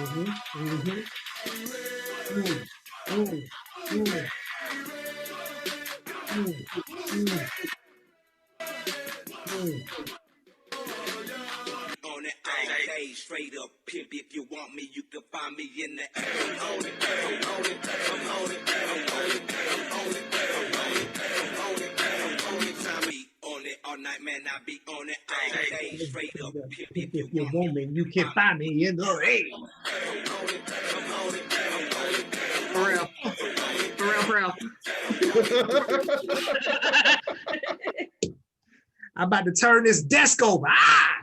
Mm-hmm. Mm, mm, mm, mm, mm, mm. On it all day, straight up pimp. If you want me, you can find me in the air. I'm on it, I'm on it, I'm on it, I'm on it, I'm on it, I'm on it, I'm on it, I'm on it. Time be on it all night, man. I be on it all day, straight up pimp. If If you you want me, want me, you you can can find find me me in the rain. I'm on it, I'm on it, I'm on it, For real. For real, for real. I'm about to turn this desk over. Ah!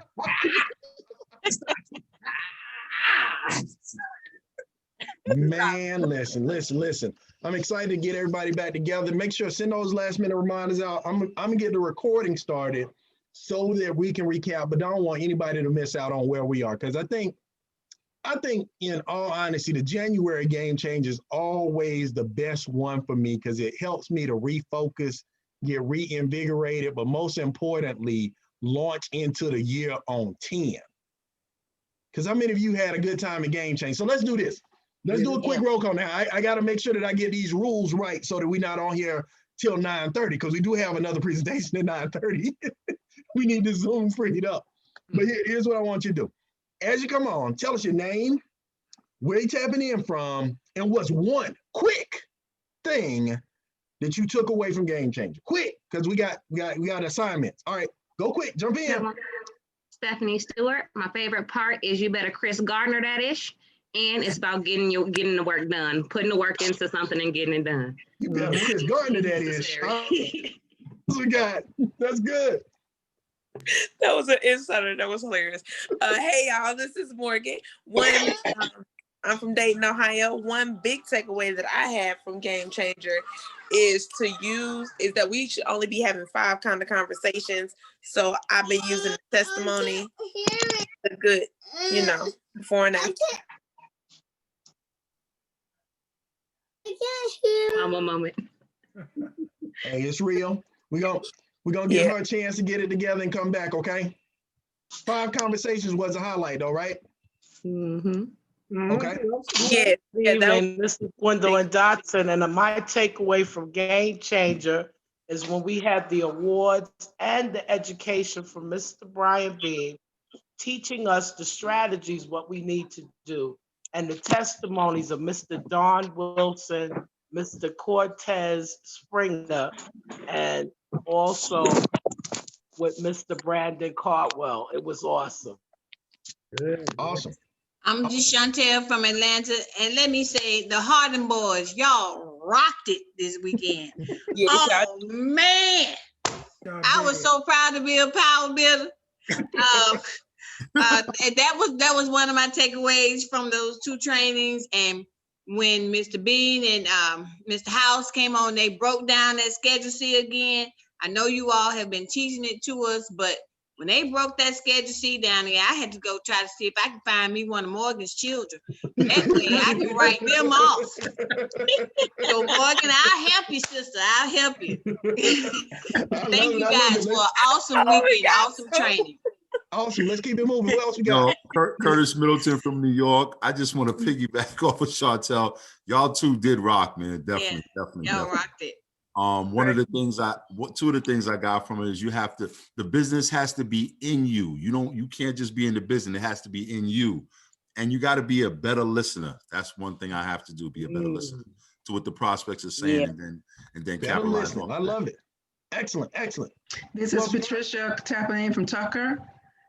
Man, listen. I'm excited to get everybody back together. Make sure send those last minute reminders out. I'm gonna get the recording started so that we can recap, but I don't want anybody to miss out on where we are. Because I think in all honesty, the January game change is always the best one for me because it helps me to refocus, get reinvigorated, but most importantly, launch into the year on 10. Because how many of you had a good time in game change? So let's do this. Let's do a quick roll call now. I got to make sure that I get these rules right so that we're not on here till 9:30 because we do have another presentation at 9:30. We need the Zoom freed up. But here's what I want you to do. As you come on, tell us your name, where you're tapping in from, and what's one quick thing that you took away from Game Changer. Quick, because we got assignments. All right, go quick, jump in. Stephanie Stewart. My favorite part is you better Chris Gardner that ish. And it's about getting the work done, putting the work into something and getting it done. You better Chris Gardner that ish. We got. That's good. That was an insider. That was hilarious. Hey y'all, this is Morgan. I'm from Dayton, Ohio. One big takeaway that I had from Game Changer is that we should only be having 5 kind of conversations. So I've been using the testimony, the good, before and after. One moment. Hey, it's real. We're gonna give her a chance to get it together and come back, okay? 5 conversations was a highlight though, right? Mm-hmm. Okay. This is Gwendolyn Dotson, and my takeaway from Game Changer is when we had the awards and the education from Mr. Brian Bean, teaching us the strategies, what we need to do, and the testimonies of Mr. Don Wilson, Mr. Cortez Springer, and also with Mr. Brandon Cardwell. It was awesome. Awesome. I'm Chantel from Atlanta, and let me say, the Hardon boys, y'all rocked it this weekend. Oh man, I was so proud to be a power builder. And that was one of my takeaways from those 2 trainings. And when Mr. Bean and Mr. House came on, they broke down that Schedule C again. I know you all have been teaching it to us, but when they broke that Schedule C down there, I had to go try to see if I could find me one of Morgan's children. That way I can write them off. So Morgan, I'll help you, sister. I'll help you. Thank you guys for an awesome weekend, awesome training. Awesome. Let's keep it moving. Who else we got? Curtis Middleton from New York. I just want to piggyback off of Chantel. Y'all 2 did rock, man. Definitely. Y'all rocked it. Two of the things I got from it is the business has to be in you. You can't just be in the business. It has to be in you. And you got to be a better listener. That's one thing I have to do, be a better listener to what the prospects are saying and then capitalize on it. I love it. Excellent. This is Patricia tapping in from Tucker,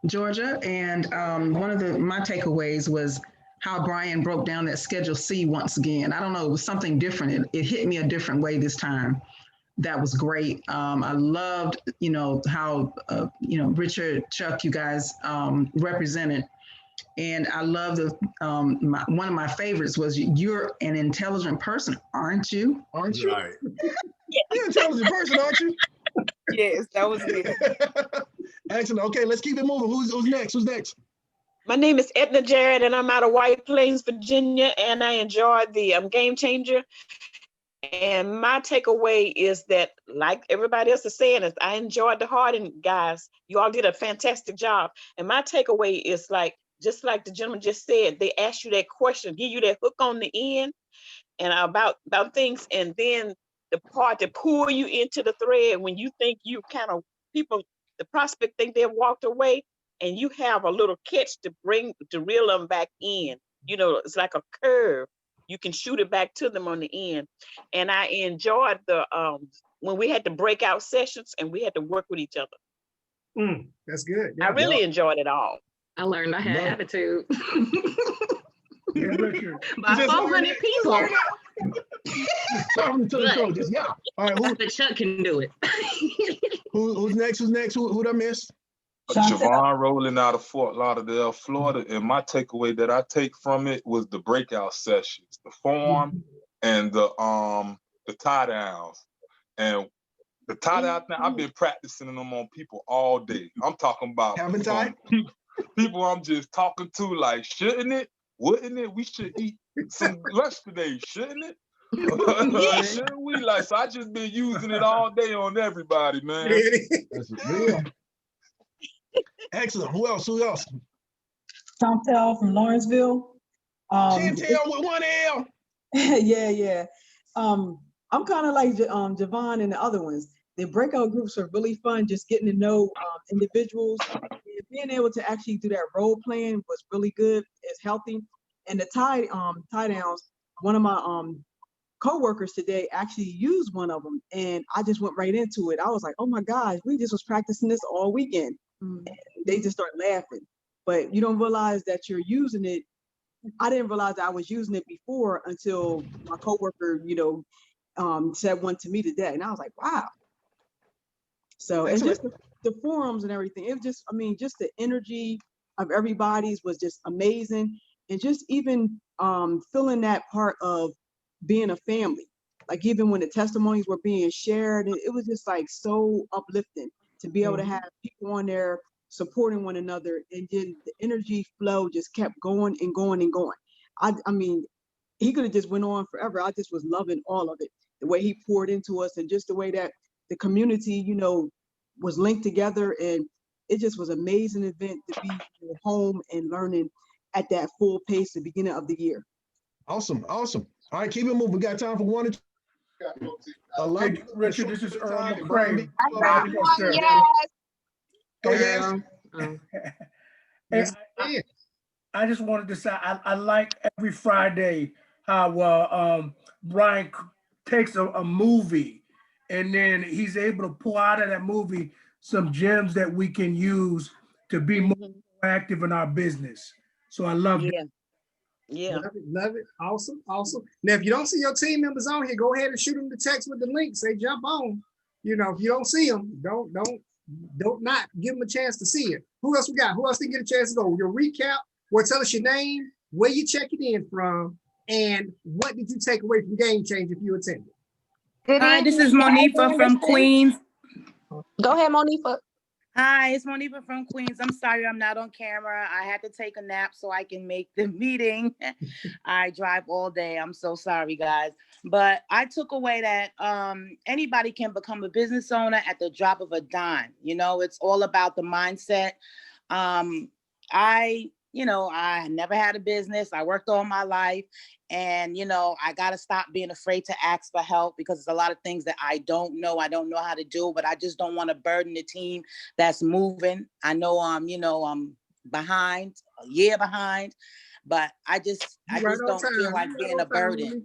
Georgia. And one of my takeaways was how Brian broke down that Schedule C once again. I don't know, it was something different. It hit me a different way this time. That was great. I loved, how, Richard, Chuck, you guys represented. And I love one of my favorites was, you're an intelligent person, aren't you? Aren't you? Right. You're an intelligent person, aren't you? Yes, that was good. Excellent. Okay, let's keep it moving. Who's next? My name is Edna Jarrett, and I'm out of White Plains, Virginia, and I enjoyed the Game Changer. And my takeaway is that, like everybody else is saying, I enjoyed the Hardon guys. You all did a fantastic job. And my takeaway is, like, just like the gentleman just said, they ask you that question, give you that hook on the end, and about things, and then the part to pull you into the thread when you think you kind of the prospect think they've walked away, and you have a little catch to reel them back in. You know, it's like a curve. You can shoot it back to them on the end. And I enjoyed the when we had the breakout sessions and we had to work with each other. That's good. I really enjoyed it all. I learned I had attitude. Hey, Richard. By 400 people. Talking to the coach, just yeah. All right, But Chuck can do it. who's next? Who's next? Who'd I miss? Javon rolling out of Fort Lauderdale, Florida, and my takeaway that I take from it was the breakout sessions, the form, and the tie downs. And the tie down thing, I've been practicing them on people all day. I'm talking about people I'm just talking to, like, shouldn't it? Wouldn't it? We should eat some lunch today, shouldn't it? Shouldn't we? Like, so I just been using it all day on everybody, man. That's real. Excellent. Who else? Chantel from Lawrenceville. Chantel with one L. Yeah. I'm kind of like Javon and the other ones. The breakout groups are really fun, just getting to know individuals. And being able to actually do that role playing was really good. It's healthy. And the tie downs, one of my co-workers today actually used one of them, and I just went right into it. I was like, oh my gosh, we just was practicing this all weekend. And they just start laughing. But you don't realize that you're using it. I didn't realize I was using it before until my coworker, said one to me today, and I was like, wow. So it's just the forums and everything. It was just, just the energy of everybody's was just amazing, and just even feeling that part of being a family. Like even when the testimonies were being shared, it was just like so uplifting to be able to have people on there supporting one another, and then the energy flow just kept going and going and going. I mean, he could have just went on forever. I just was loving all of it, the way he poured into us, and just the way that the community, was linked together, and it just was an amazing event to be home and learning at that full pace at the beginning of the year. Awesome. All right, keep it moving. We got time for one or two. Hey, Richard, this is Earl McCray. I just wanted to say I like every Friday how Brian takes a movie and then he's able to pull out of that movie some gems that we can use to be more active in our business. So I love it. Yeah. Love it. Awesome. Now, if you don't see your team members on here, go ahead and shoot them the text with the link. Say jump on. If you don't see them, don't not give them a chance to see it. Who else we got? Who else didn't get a chance to go? Your recap. Well, tell us your name, where you checking in from, and what did you take away from Game Change if you attended? Hi, this is Monifa from Queens. Go ahead, Monifa. Hi, it's Monifa from Queens. I'm sorry I'm not on camera. I had to take a nap so I can make the meeting. I drive all day. I'm so sorry, guys. But I took away that anybody can become a business owner at the drop of a dime. It's all about the mindset. I never had a business. I worked all my life. And, I got to stop being afraid to ask for help, because there's a lot of things that I don't know how to do, but I just don't want to burden the team that's moving. I know I'm behind, a year behind, but I just don't feel like being a burden,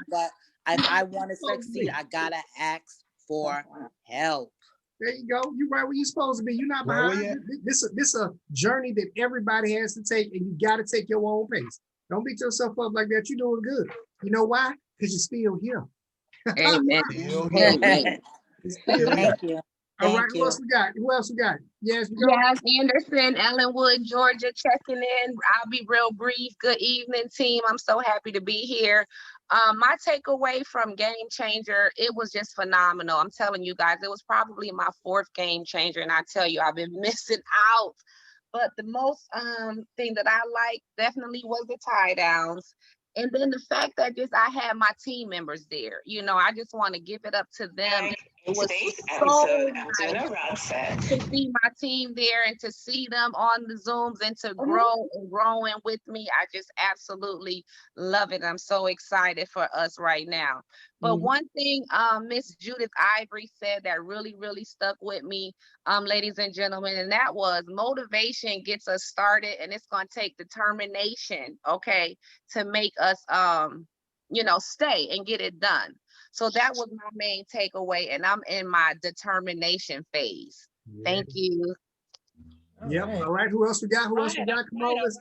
but I want to succeed. I got to ask for help. There you go. You're right where you're supposed to be. You're not behind. This a journey that everybody has to take, and you got to take your own pace. Don't beat yourself up like that. You're doing good. You know why? Because you're still here. Amen. Thank you. All right, who else we got? Yes, we go. Yes, Anderson, Ellenwood, Georgia, checking in. I'll be real brief. Good evening, team. I'm so happy to be here. My takeaway from Game Changer, it was just phenomenal. I'm telling you guys, it was probably my 4th Game Changer, and I tell you, I've been missing out. But the most thing that I liked definitely was the tie downs. And then the fact that I had my team members there. I just want to give it up to them. It was so nice to see my team there and to see them on the Zooms and to grow and growing with me. I just absolutely love it. I'm so excited for us right now. But one thing Miss Judith Ivory said that really, really stuck with me, ladies and gentlemen, and that was motivation gets us started, and it's going to take determination, okay, to make us, stay and get it done. So that was my main takeaway, and I'm in my determination phase. Thank you. Yep. All right. Who else we got? Who else we got? Come on, let's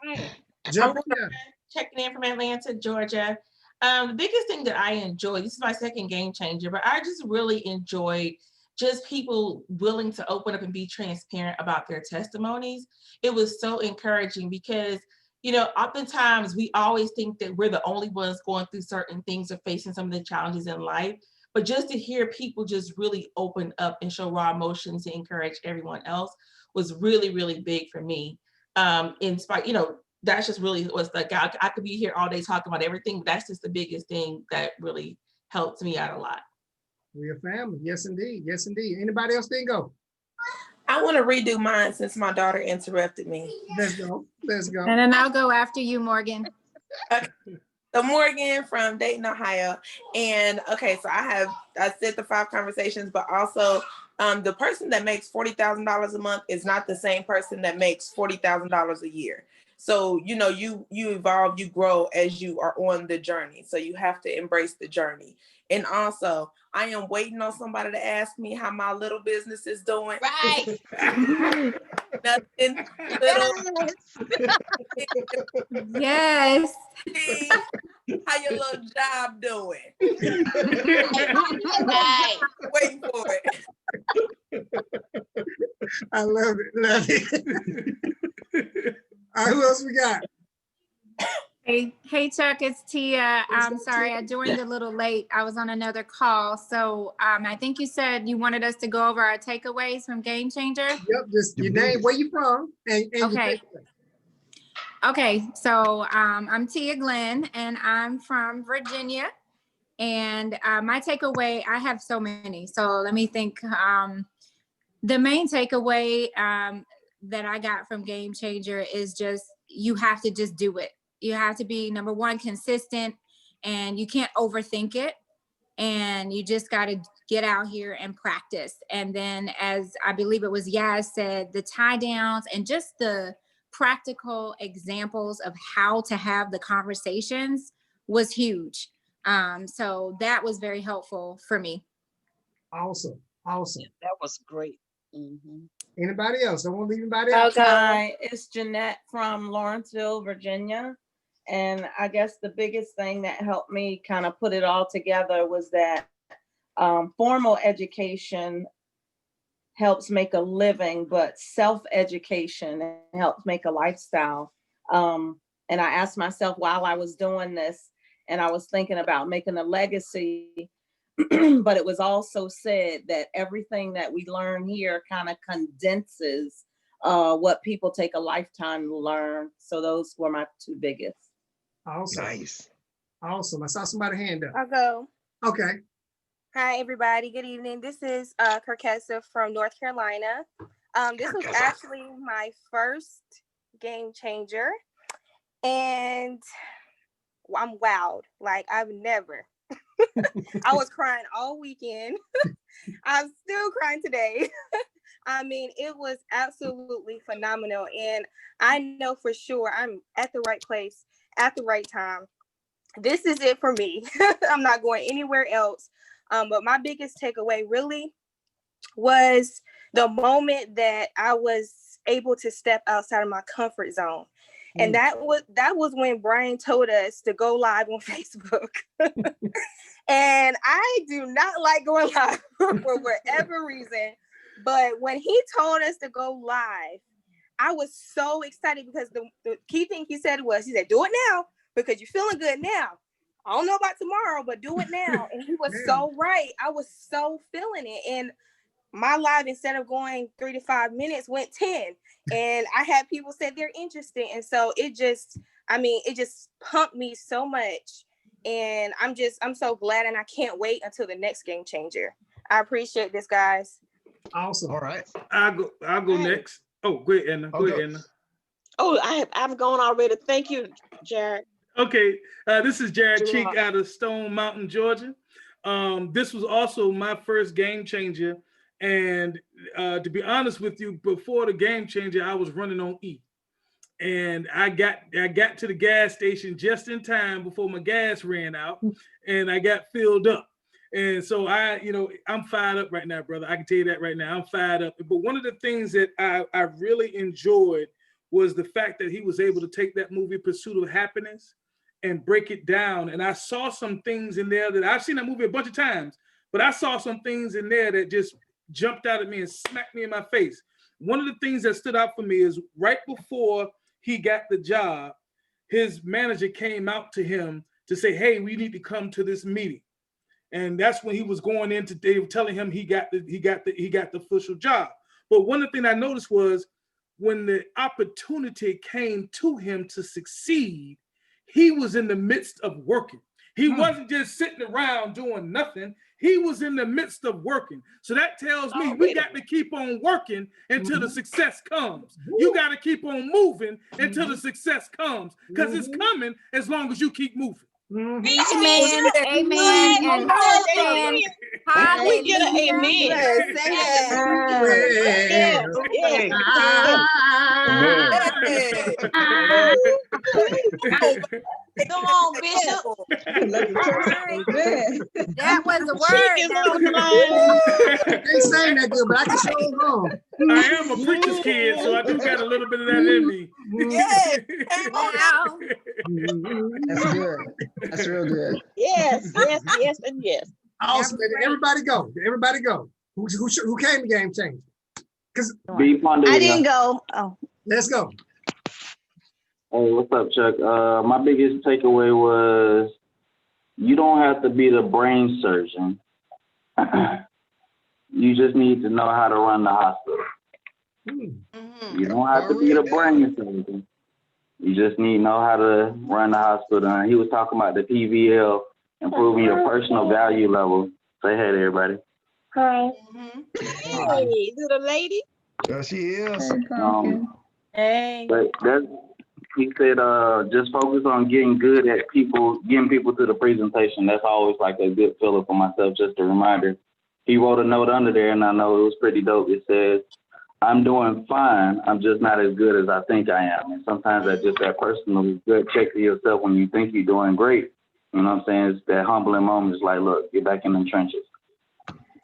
jump in there. Checking in from Atlanta, Georgia. The biggest thing that I enjoyed, this is my second game changer, but I just really enjoyed just people willing to open up and be transparent about their testimonies. It was so encouraging because, oftentimes we always think that we're the only ones going through certain things or facing some of the challenges in life. But just to hear people just really open up and show raw emotions to encourage everyone else was really, really big for me. That's just really what's like. I could be here all day talking about everything, but that's just the biggest thing that really helped me out a lot. We're a family. Yes, indeed. Yes, indeed. Anybody else didn't go? I want to redo mine since my daughter interrupted me. Let's go. Let's go. And then I'll go after you, Morgan. Okay. So Morgan from Dayton, Ohio. And okay, so I said the 5 conversations, but also the person that makes $40,000 a month is not the same person that makes $40,000 a year. So, you evolve, you grow as you are on the journey. So you have to embrace the journey. And also, I am waiting on somebody to ask me how my little business is doing. Right. Nothing little. Yes. How your little job doing? Right. Waiting for it. I love it. Love it. All right, who else we got? Hey, Chuck, it's Tia. I'm sorry, I joined a little late. I was on another call. So I think you said you wanted us to go over our takeaways from Game Changer. Yep, just your name, where you from, and okay. Okay, so I'm Tia Glenn, and I'm from Virginia. And my takeaway, I have so many. So let me think. The main takeaway that I got from Game Changer is just, you have to just do it. You have to be, number one, consistent, and you can't overthink it. And you just got to get out here and practice. And then, as I believe it was Yaz said, the tie downs and just the practical examples of how to have the conversations was huge. So that was very helpful for me. Awesome. That was great. Anybody else? Don't want to leave anybody else. Hi, it's Jeanette from Lawrenceville, Virginia. And I guess the biggest thing that helped me kind of put it all together was that formal education helps make a living, but self-education helps make a lifestyle. And I asked myself while I was doing this, and I was thinking about making a legacy, but it was also said that everything that we learn here kind of condenses what people take a lifetime to learn. So those were my 2 biggest. Awesome. Nice. Awesome. I saw somebody hand up. I'll go. Okay. Hi, everybody. Good evening. This is Kirkessa from North Carolina. This was actually my first Game Changer, and I'm wowed. Like, I've never. I was crying all weekend. I'm still crying today. I mean, it was absolutely phenomenal, and I know for sure I'm at the right place at the right time. This is it for me. I'm not going anywhere else. But my biggest takeaway really was the moment that I was able to step outside of my comfort zone. And that was when Brian told us to go live on Facebook. And I do not like going live for whatever reason. But when he told us to go live, I was so excited because the key thing he said, do it now because you're feeling good now. I don't know about tomorrow, but do it now. And he was so right. I was so feeling it. And my live, instead of going 3 to 5 minutes, went 10. And I had people say they're interested. And so it just pumped me so much. And I'm so glad, and I can't wait until the next Game Changer. I appreciate this, guys. Awesome. All right. I'll go next. Oh, go ahead, Anna. Go ahead, Anna. Oh, I've gone already. Thank you, Jared. Okay, this is Jared Cheek out of Stone Mountain, Georgia. This was also my first game changer. And to be honest with you, before the game changer, I was running on E. And I got to the gas station just in time before my gas ran out, and I got filled up. And so I'm fired up right now, brother. I can tell you that right now. I'm fired up. But one of the things that I really enjoyed was the fact that he was able to take that movie Pursuit of Happiness and break it down. And I saw some things in there that I've seen that movie a bunch of times, but I saw some things in there that just jumped out at me and smacked me in my face. One of the things that stood out for me is right before he got the job, his manager came out to him to say, hey, we need to come to this meeting. And that's when he was going into, they were telling him he got the official job. But one of the things I noticed was when the opportunity came to him to succeed, he was in the midst of working. He wasn't just sitting around doing nothing. He was in the midst of working. So that tells me we got to keep on working until the success comes. You got to keep on moving until the success comes, because it's coming as long as you keep moving. Amen. Amen. And Can we get an amen? Come on, Bishop. That was a word. They saying that good, but I can show them wrong. I am a preacher's kid, so I do got a little bit of that in me. That's good. That's real good. Yes, and yes. Awesome. Everybody go. Everybody go. Who came to Game Changer? Because I didn't go. Oh. Let's go. Hey, what's up, Chuck? My biggest takeaway was you don't have to be the brain surgeon. You just need to know how to run the hospital. You don't have to be the brain surgeon. You just need to know how to run the hospital. And he was talking about the PVL, improving your personal value level. Say hey to everybody. Hi. Hey, little lady. There she is. Hey. But he said, just focus on getting good at getting people to the presentation. That's always like a good feeling for myself, just a reminder. He wrote a note under there, and I know it was pretty dope. It says, I'm doing fine. I'm just not as good as I think I am. And sometimes that's just that personal good check to yourself when you think you're doing great. You know what I'm saying? It's that humbling moment. It's like, look, get back in the trenches.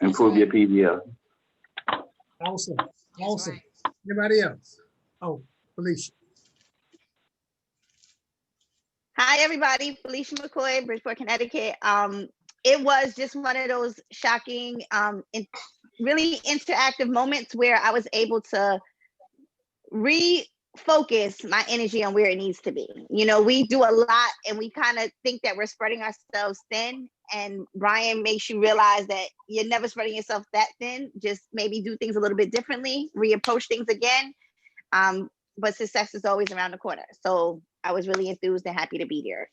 Improve your PVL. Awesome. Awesome. Anybody else? Oh, Felicia. Hi, everybody. Felicia McCoy, Bridgeport, Connecticut. It was just one of those shocking, really interactive moments where I was able to refocus my energy on where it needs to be. You know, we do a lot and we kind of think that we're spreading ourselves thin. And Brian makes you realize that you're never spreading yourself that thin. Just maybe do things a little bit differently, reapproach things again. But success is always around the corner. So I was really enthused and happy to be here.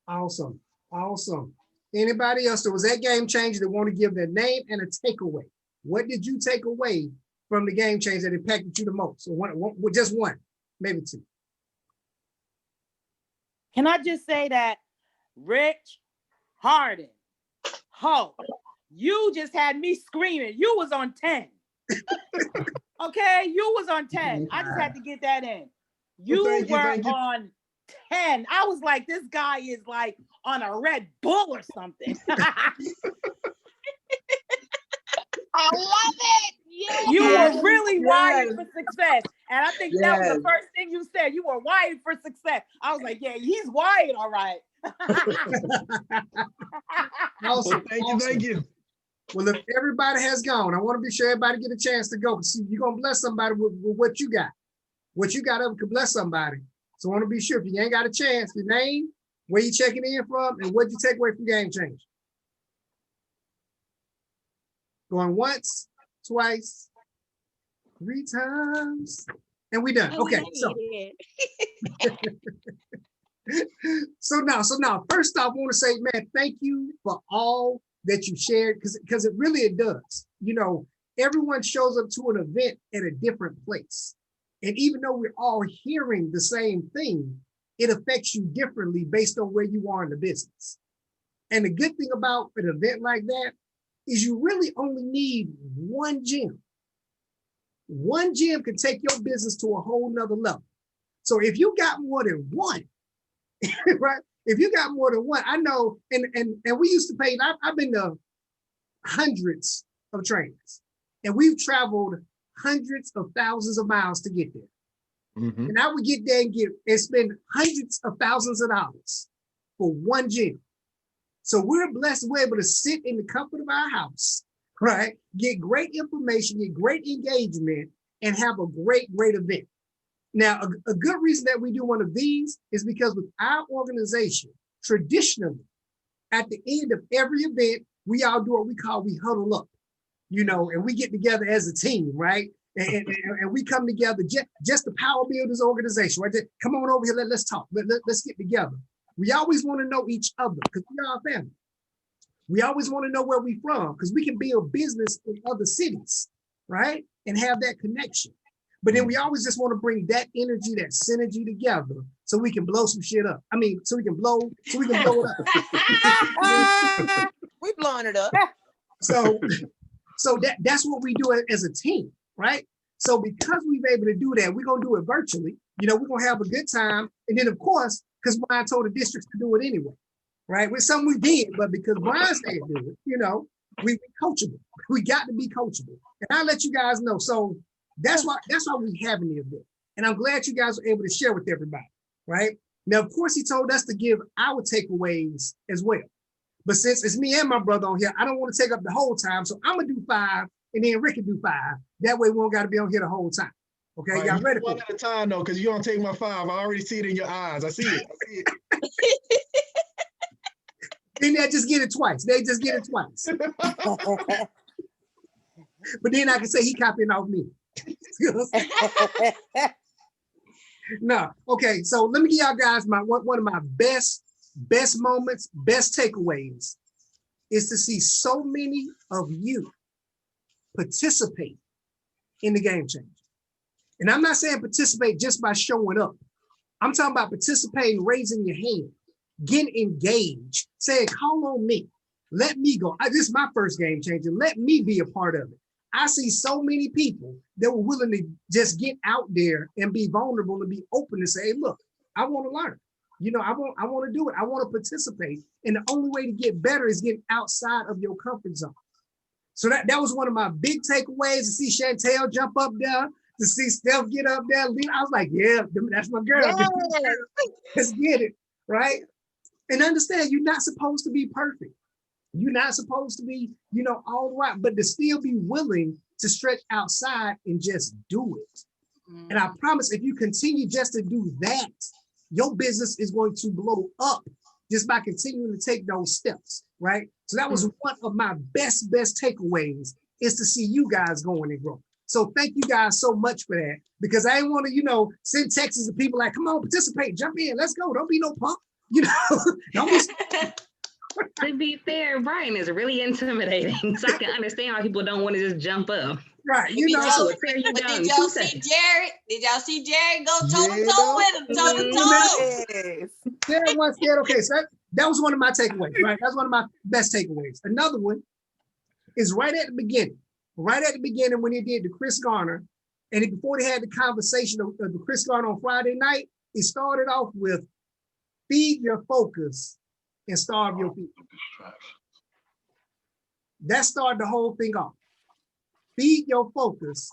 Awesome. Awesome. Anybody else that was at Game Changer that want to give their name and a takeaway? What did you take away from the Game Changer that impacted you the most? So just one, maybe two. Can I just say that Rich Hardon, you just had me screaming. You was on 10. Okay, you was on 10. I just had to get that in. You were on 10. I was like, this guy is like on a Red Bull or something. I love it. Yes. You were really wired for success. And I think that was the first thing you said. You were wired for success. I was like, yeah, he's wired, all right. Awesome. Thank you. Well, if everybody has gone, I want to be sure everybody get a chance to go. See, you're going to bless somebody with what you got. What you got could bless somebody. So I want to be sure if you ain't got a chance, your name, where you checking in from, and what you take away from Game Changer. Going once, twice, 3 times, and we done. Okay, so now, first off, I want to say, man, thank you for all that you shared, because it does. You know, everyone shows up to an event at a different place. And even though we're all hearing the same thing, it affects you differently based on where you are in the business. And the good thing about an event like that is you really only need one gem. One gem can take your business to a whole nother level. So if you got more than one, right? If you got more than one, I know, and we used to pay, I've been to hundreds of trainings, and we've traveled hundreds of thousands of miles to get there. Mhm. And I would get there and spend hundreds of thousands of dollars for one gym. So we're blessed, we're able to sit in the comfort of our house, right? Get great information, get great engagement, and have a great event. Now, a good reason that we do one of these is because with our organization, traditionally, at the end of every event, we all do what we call, we huddle up, you know, and we get together as a team, right? And we come together just to power build this organization, right? Come on over here, let's talk, let's get together. We always want to know each other because we are a family. We always want to know where we're from because we can build business in other cities, right? And have that connection. But then we always just want to bring that energy, that synergy together so we can blow some shit up. I mean, so we can blow it up. We blowing it up. So that's what we do as a team, right? So because we've been able to do that, we're gonna do it virtually. You know, we're gonna have a good time. And then of course, because Brian told the districts to do it anyway, right? It's something we did, but because Brian said do it, you know, we coachable. We got to be coachable. And I'll let you guys know. So that's why we having the event. And I'm glad you guys were able to share with everybody, right? Now, of course, he told us to give our takeaways as well. But since it's me and my brother on here, I don't want to take up the whole time. So I'm gonna do 5 and then Rick can do 5. That way we don't gotta be on here the whole time. Okay, All right, y'all ready for one it? at a time though, because you don't take my 5. I already see it in your eyes. I see it. Then they just get it twice. But then I can say he copying off me. No, okay. So let me give y'all guys one of my best moments, best takeaways is to see so many of you participate in the game changer. And I'm not saying participate just by showing up. I'm talking about participating, raising your hand, getting engaged, saying, call on me. Let me go. This is my first game changer. Let me be a part of it. I see so many people that were willing to just get out there and be vulnerable and be open to say, hey, look, I want to learn. You know, I want to do it. I want to participate. And the only way to get better is getting outside of your comfort zone. So that was one of my big takeaways, to see Chantel jump up there, to see Steph get up there. I was like, yeah, that's my girl. Yes. Let's get it, right? And understand, you're not supposed to be perfect. You're not supposed to be, you know, all right, but to still be willing to stretch outside and just do it. And I promise, if you continue just to do that, your business is going to blow up just by continuing to take those steps, right? So that was one of my best takeaways, is to see you guys going and growing. So thank you guys so much for that, because I didn't want to, you know, send texts to people like, come on, participate, jump in, let's go. Don't be no punk, you know. Don't be. To be fair, Brian is really intimidating, so I can understand why people don't want to just jump up. Right, you know. Did y'all see Jared? Did y'all see Jared go toe to toe with him? Toe to toe. Jared once said, okay, so that was one of my takeaways, right? That's one of my best takeaways. Another one is right at the beginning when he did the Chris Garner, and before they had the conversation of the Chris Garner on Friday night, it started off with feed your focus and starve your people. That started the whole thing off. Feed your focus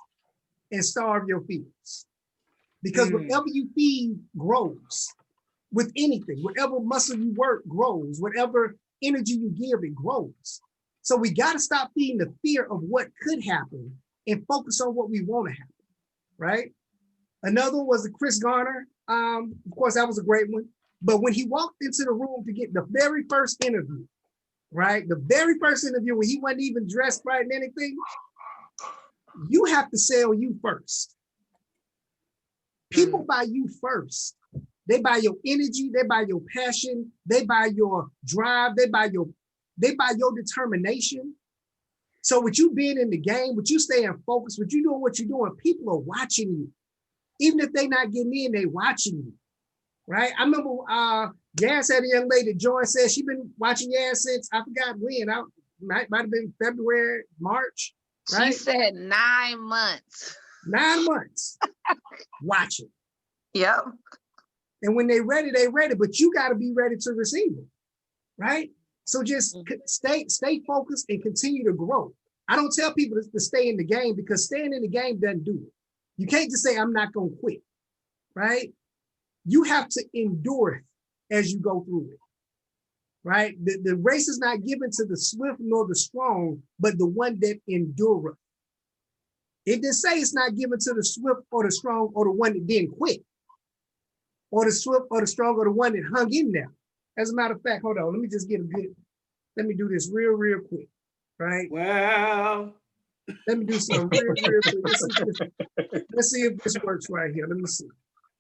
and starve your fears. Because whatever you feed grows with anything. Whatever muscle you work grows. Whatever energy you give, it grows. So we got to stop feeding the fear of what could happen and focus on what we want to happen, right? Another was the Chris Garner. Of course, that was a great one. But when he walked into the room to get the very first interview, right? The very first interview when he wasn't even dressed right and anything, you have to sell you first. People buy you first. They buy your energy, they buy your passion, they buy your drive, they buy your they buy your determination. So with you being in the game, with you staying focused, with you doing what you're doing, people are watching you. Even if they're not getting in, they watching you, right? I remember Yas had a young lady, Joy said she's been watching Yas since, I forgot when, might have been February, March, right? She said 9 months. 9 months watching. Yep. And when they ready, but you got to be ready to receive it, right? So just stay focused and continue to grow. I don't tell people to stay in the game because staying in the game doesn't do it. You can't just say, I'm not going to quit, right? You have to endure it as you go through it, right? The race is not given to the swift nor the strong, but the one that endureth. It didn't say it's not given to the swift or the strong or the one that didn't quit, or the swift or the strong or the one that hung in there. As a matter of fact, hold on, let me just get let me do this real quick, right? Wow. Let me do something real quick. Let's see if this works right here. Let me see.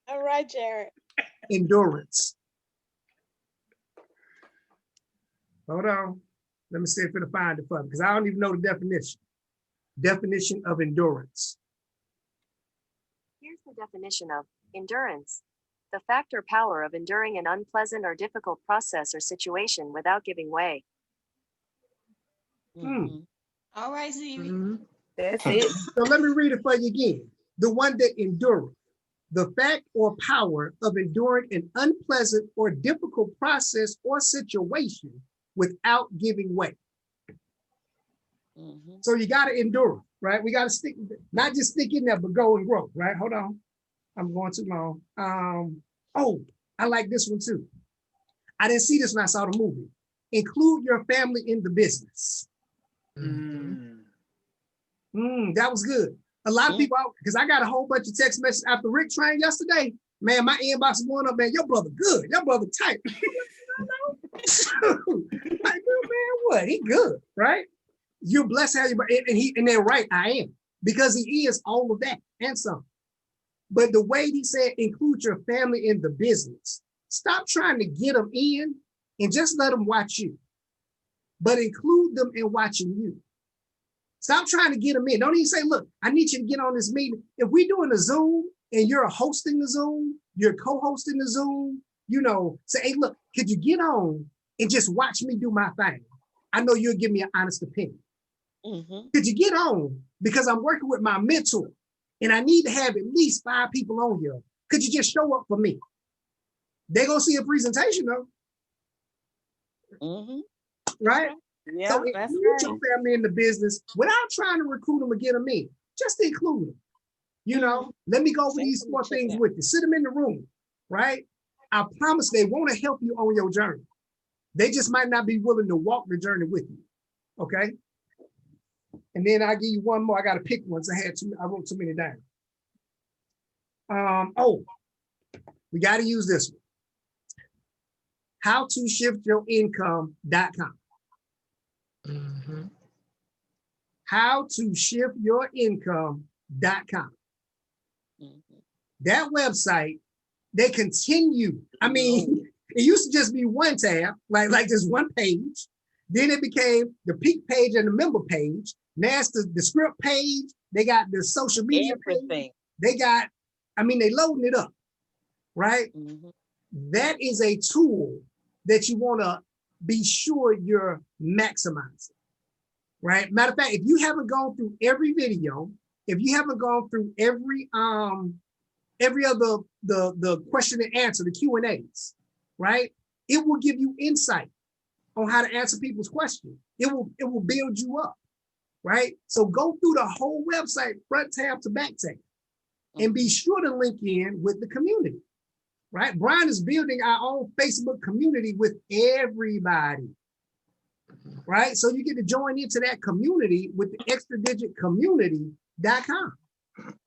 All right, Jared. Endurance. Hold on. Let me see if it'll find it for me, because I don't even know the definition. Definition of endurance. Here's the definition of endurance. The fact or power of enduring an unpleasant or difficult process or situation without giving way. All right, Stevie. That's it. So let me read it for you again. The one that endureth. The fact or power of enduring an unpleasant or difficult process or situation without giving way. So you got to endure, right? We got to stick, not just stick in there, but go and grow, right? Hold on. I'm going too long. Oh, I like this one too. I didn't see this when I saw the movie. Include your family in the business. That was good. A lot of people, because I got a whole bunch of text messages after Rick trained yesterday. Man, my inbox is going up, man. Your brother good. Your brother tight. Like, man, what? He good, right? You're blessed to have you, and they're right, I am. Because he is all of that and some. But the way he said, include your family in the business. Stop trying to get them in and just let them watch you. But include them in watching you. Stop trying to get them in. Don't even say, look, I need you to get on this meeting. If we're doing a Zoom and you're hosting the Zoom, you're co-hosting the Zoom, say, hey, look, could you get on and just watch me do my thing? I know you'll give me an honest opinion. Could you get on? Because I'm working with my mentor and I need to have at least 5 people on here. Could you just show up for me? They're going to see a presentation though. Right? Yeah, so that's include right. your family in the business without trying to recruit them or get them in. Just include them. Let me go over these 4 things with you. Sit them in the room, right? I promise they want to help you on your journey. They just might not be willing to walk the journey with you. Okay? And then I'll give you one more. I got to pick one. I wrote too many down. We got to use this one. HowToShiftYourIncome.com. HowToShiftYourIncome.com. That website, they continue. I mean, it used to just be one tab, like just one page. Then it became the peak page and the member page. Now it's the script page. They got the social media page. They got, they loading it up, right? That is a tool that you want to be sure you're maximizing, right? Matter of fact, if you haven't gone through every video, if you haven't gone through every other the question and answer, the Q&As, right? It will give you insight on how to answer people's questions. It will build you up, right? So go through the whole website, front tab to back tab, and be sure to link in with the community, right? Brian is building our own Facebook community with everybody, right? So you get to join into that community with the extradigitcommunity.com.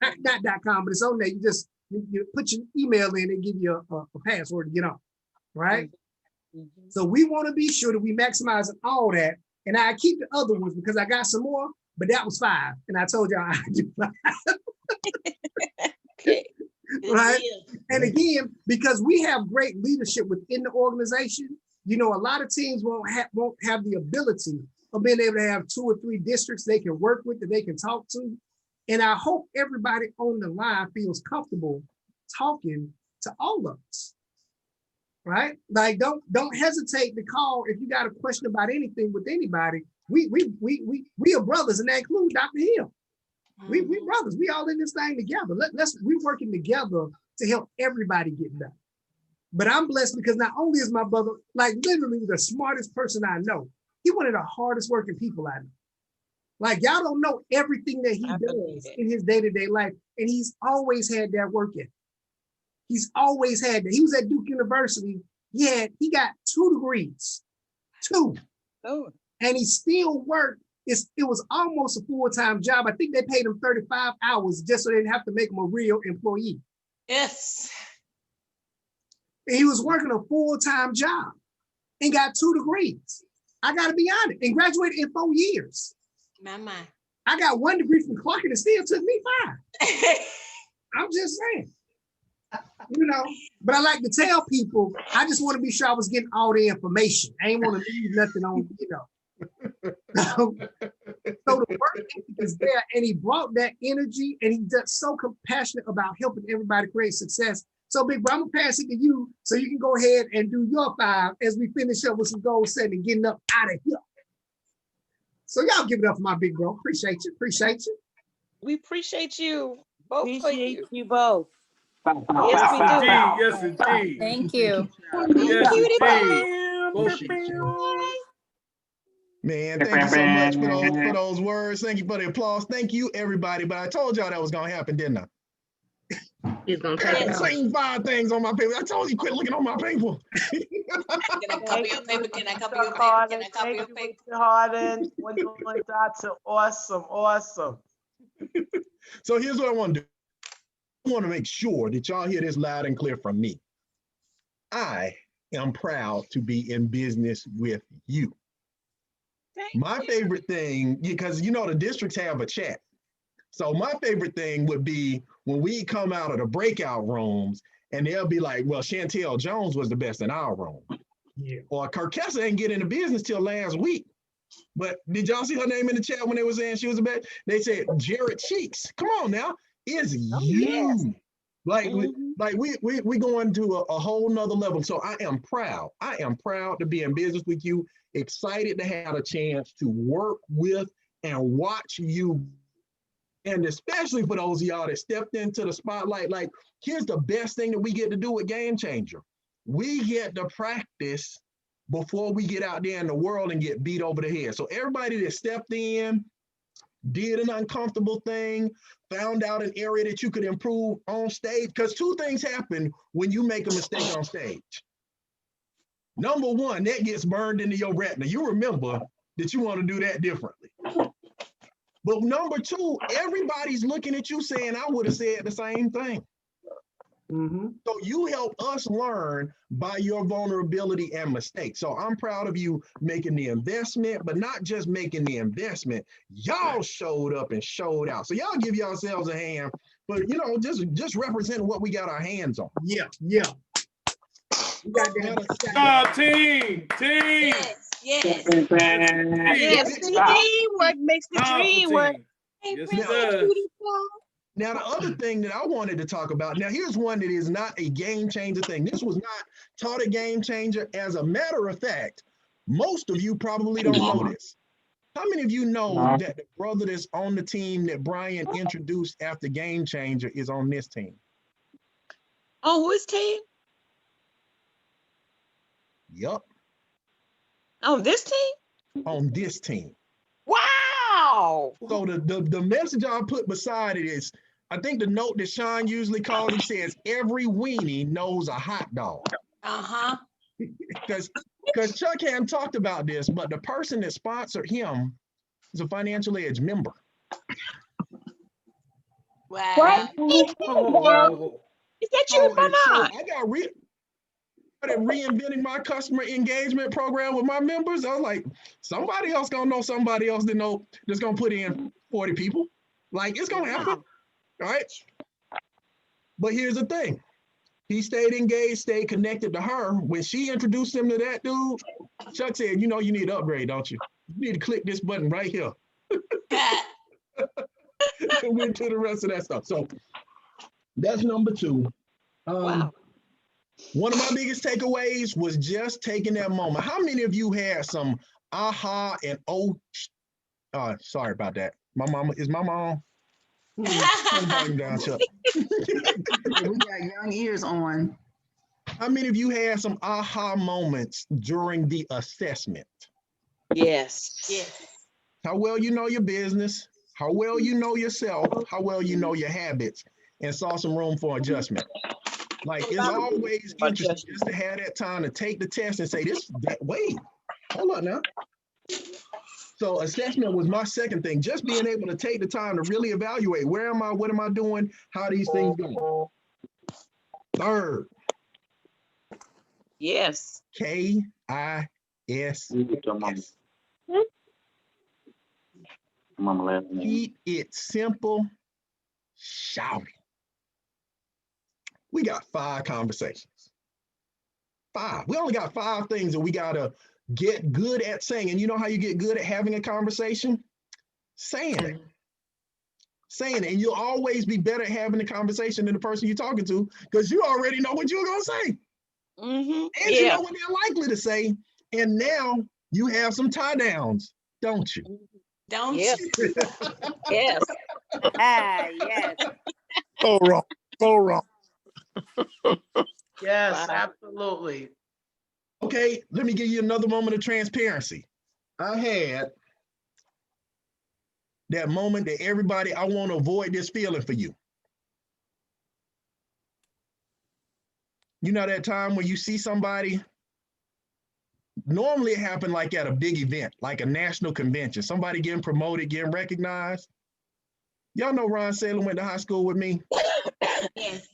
Not .com, but it's on there. You put your email in and give you a password to get on, right? So we want to be sure that we maximize all that. And I keep the other ones because I got some more, but that was 5. And I told y'all I do 5. Okay. Right? And again, because we have great leadership within the organization, You know, a lot of teams won't have the ability of being able to have 2 or 3 districts they can work with, that they can talk to. And I hope everybody on the line feels comfortable talking to all of us, right? Like, don't hesitate to call if you got a question about anything with anybody. We are brothers, and that includes Dr. Hill. We brothers. We all in this thing together. We working together to help everybody get better. But I'm blessed because not only is my brother like literally the smartest person I know, he one of the hardest working people I know. Like, y'all don't know everything that he does in his day-to-day life, and he's always had that work ethic. He's always had that. He was at Duke University. He got 2 degrees, 2. Oh. And he still worked. It was almost a full-time job. I think they paid him 35 hours just so they didn't have to make him a real employee. Yes. And he was working a full-time job and got 2 degrees. I gotta be honest, and graduated in 4 years. My. I got 1 degree from Clark and it still took me 5. I'm just saying. You know, but I like to tell people, I just want to be sure I was getting all the information. I ain't want to leave nothing on, you know. So the work ethic is there, and he brought that energy, and he's just so compassionate about helping everybody create success. So, Big Bro, I'm gonna pass it to you so you can go ahead and do your 5 as we finish up with some goal setting and getting up out of here. So y'all give it up for my big bro. Appreciate you. Appreciate you. We appreciate you. Both Appreciate you both. Yes, we do. Yes, indeed. Thank you. Yes, Cutie indeed. Man, thank you so much for those words. Thank you for the applause. Thank you, everybody. But I told y'all that was gonna happen, didn't I? He's gonna I take had it. seen 5 things on my paper. I told you quit looking on my paper. Can I copy your paper? Can I copy your paper? Can I copy your paper? Hardon, when you went that's awesome. So here's what I want to do. I want to make sure that y'all hear this loud and clear from me. I am proud to be in business with you. My favorite thing, because you know the districts have a chat. So my favorite thing would be when we come out of the breakout rooms and they'll be like, well, Chantel Jones was the best in our room. Yeah. Or Kirkessa ain't get into business till last week. But did y'all see her name in the chat when they were saying she was the best? They said Jared Cheeks. Come on now. It's you. yes. Like, we going to a whole nother level. So I am proud. I am proud to be in business with you. Excited to have a chance to work with and watch you. And especially for those of y'all that stepped into the spotlight, like, here's the best thing that we get to do with Game Changer. We get to practice before we get out there in the world and get beat over the head. So everybody that stepped in, did an uncomfortable thing, found out an area that you could improve on stage, because 2 things happen when you make a mistake on stage. Number 1, that gets burned into your retina. You remember that you want to do that differently. But number 2, everybody's looking at you saying, I would have said the same thing. So you help us learn by your vulnerability and mistakes. So I'm proud of you making the investment, but not just making the investment. Y'all showed up and showed out. So y'all give yourselves a hand, but you know, just representing what we got our hands on. Yeah. We got Oh, team. Yes. Yes, teamwork makes the dream work. Yes, it does. Now, the other thing that I wanted to talk about, now here's one that is not a game changer thing. This was not taught a game changer. As a matter of fact, most of you probably don't know this. How many of you know that the brother that's on the team that Brian introduced after Game Changer is on this team? On which team? Yup. On this team? On this team. Wow. So the message I put beside it is, I think the note that Sean usually calls, he says, every weenie knows a hot dog. Because Chuck hadn't talked about this, but the person that sponsored him is a Financial Edge member. Wow. Is that you, Mama? So I got reinventing my customer engagement program with my members. I was like, somebody else gonna know somebody else that know that's gonna put in 40 people. Like, it's gonna happen. All right. But here's the thing. He stayed engaged, stayed connected to her. When she introduced him to that dude, Chuck said, you know, you need to upgrade, don't you? You need to click this button right here. And went to the rest of that stuff. So that's number 2. Wow. One of my biggest takeaways was just taking that moment. How many of you had some aha and sorry about that. My mama, is my mom? Turn the volume down, Chuck. We got young ears on. How many of you had some aha moments during the assessment? Yes. Yes. How well you know your business, how well you know yourself, how well you know your habits, and saw some room for adjustment. Like, it's always interesting just to have that time to take the test and say, wait, hold on now. So assessment was my second thing, just being able to take the time to really evaluate, where am I, what am I doing, how these things go. Third. Yes. KISS. Keep it simple, shouting. We got 5 conversations. 5. We only got 5 things that we gotta get good at saying. And you know how you get good at having a conversation? Saying it. Saying it. And you'll always be better at having a conversation than the person you're talking to, because you already know what you're gonna say. And you know what they're likely to say. And now you have some tie downs, don't you? Don't you? Yes. Yes. So wrong. So wrong. Yes, absolutely. Okay, let me give you another moment of transparency. I had that moment that everybody, I want to avoid this feeling for you. You know that time when you see somebody, normally it happened like at a big event, like a national convention, somebody getting promoted, getting recognized. Y'all know Ron Saylor went to high school with me? Yes.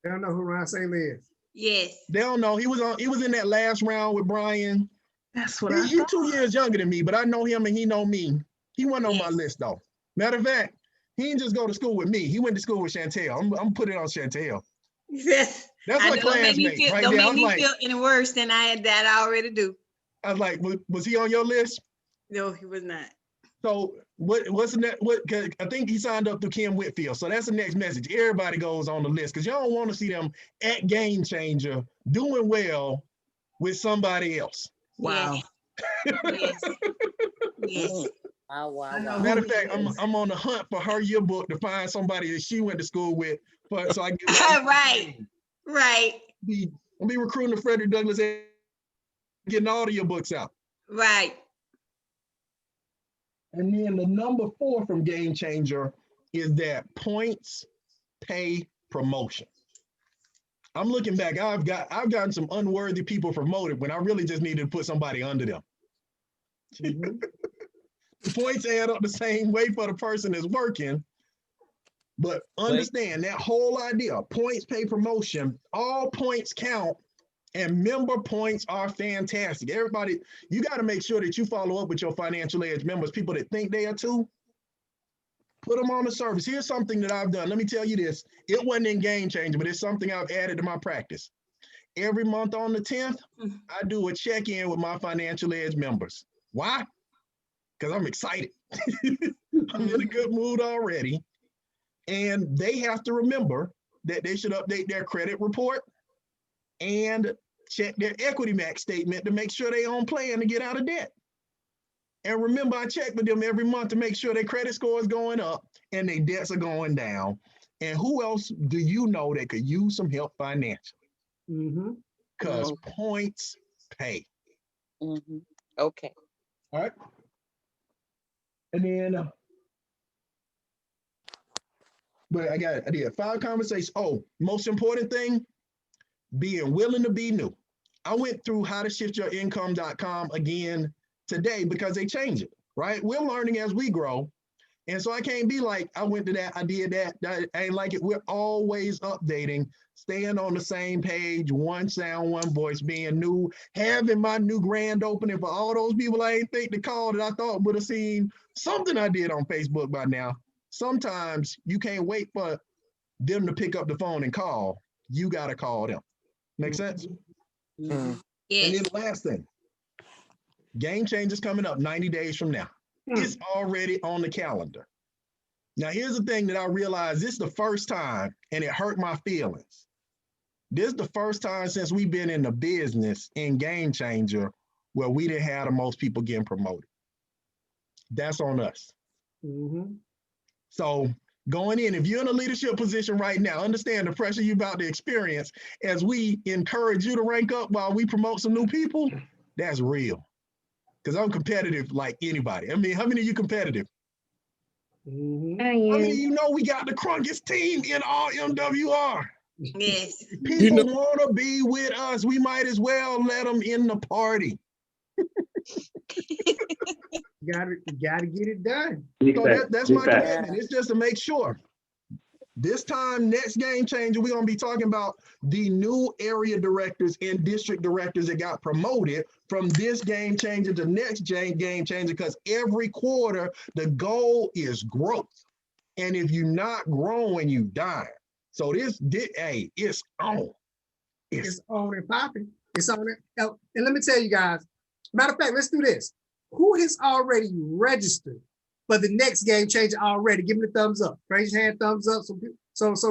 They don't know who Ron Saylor is. Yes. They don't know. He was in that last round with Brian. That's what He's 2 years younger than me, but I know him and he know me. He wasn't on my list though. Matter of fact, he didn't just go to school with me. He went to school with Chantel. I'm putting it on Chantel. Yes. That's my classmate right don't there. make me feel any worse than I already do. I was like, was he on your list? No, he was not. So what's the next? What? I think he signed up through Kim Whitfield. So that's the next message. Everybody goes on the list because y'all don't want to see them at Game Changer doing well with somebody else. Wow. Yes. Yes. Wow. Matter of fact, I'm on the hunt for her yearbook to find somebody that she went to school with, so I can get Right. I'll be recruiting to Frederick Douglass and getting all of your books out. Right. And then the number 4 from Game Changer is that points pay promotion. I'm looking back, I've gotten some unworthy people promoted when I really just needed to put somebody under them. The points add up the same way for the person that's working, but understand that whole idea, points pay promotion, all points count, and member points are fantastic. Everybody, you got to make sure that you follow up with your Financial Edge members, people that think they are too. Put them on the service. Here's something that I've done. Let me tell you this. It wasn't in Game Changer, but it's something I've added to my practice. Every month on the 10th, I do a check-in with my Financial Edge members. Why? Because I'm excited. I'm in a good mood already. And they have to remember that they should update their credit report and check their equity max statement to make sure they're on plan to get out of debt. And remember, I check with them every month to make sure their credit score is going up and their debts are going down. And who else do you know that could use some help financially? Because points pay. Okay. All right. And then, but I did 5 conversations. Oh, most important thing, being willing to be new. I went through howtoshiftyourincome.com again today because they change it, right? We're learning as we grow. And so I can't be like, I went to that, I did that, I ain't like it. We're always updating, staying on the same page, one sound, one voice, being new, having my new grand opening for all those people I ain't think to call that I thought would have seen something I did on Facebook by now. Sometimes you can't wait for them to pick up the phone and call. you got to call them. Make sense? Yes. And then the last thing, Game Changers coming up 90 days from now. It's already on the calendar. Now, here's the thing that I realized, this is the first time, and it hurt my feelings. This is the first time since we've been in the business in Game Changer where we didn't have the most people getting promoted. That's on us. So going in, if you're in a leadership position right now, understand the pressure you're about to experience as we encourage you to rank up while we promote some new people. That's real. Because I'm competitive like anybody. I mean, how many of you competitive? How many of you know we got the crunkiest team in all MWR? Yes. People want to be with us. We might as well let them in the party. You gotta get it done. So that's my commitment. It's just to make sure. This time, next Game Changer, we're going to be talking about the new area directors and district directors that got promoted from this Game Changer to next Game Changer, because every quarter, the goal is growth. And if you're not growing, you die. So hey, it's on. It's on and popping. It's on it. And let me tell you guys, matter of fact, let's do this. Who has already registered for the next Game Changer already? Give me the thumbs up. Raise your hand, thumbs up, so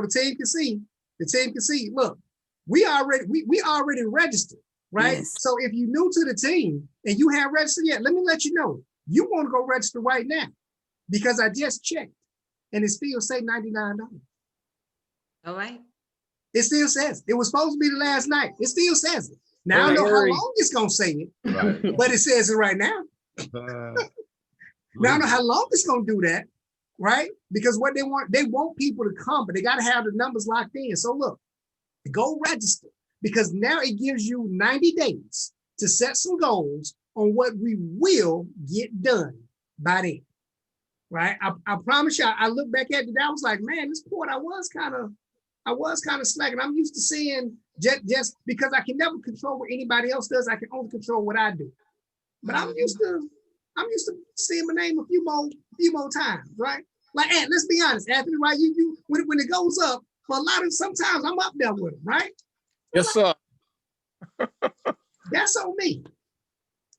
the team can see. The team can see. Look, we already registered, right? Yes. So if you're new to the team and you haven't registered yet, let me let you know. You want to go register right now, because I just checked and it still say $99. All right. It still says it was supposed to be the last night. It still says it. Now I don't know how long it's gonna say it, but it says it right now. Now I don't know how long it's gonna do that, right? Because what they want people to come, but they gotta have the numbers locked in. So look, go register, because now it gives you 90 days to set some goals on what we will get done by then, right? I promise you, I look back at it, I was like, man, this quarter I was kind of slacking. I'm used to seeing just because I can never control what anybody else does. I can only control what I do. But I'm used to seeing my name a few more times, right? Like, and let's be honest, Anthony, right? You when it goes up, for a lot of sometimes I'm up there with them, right? Yes, sir. That's on me.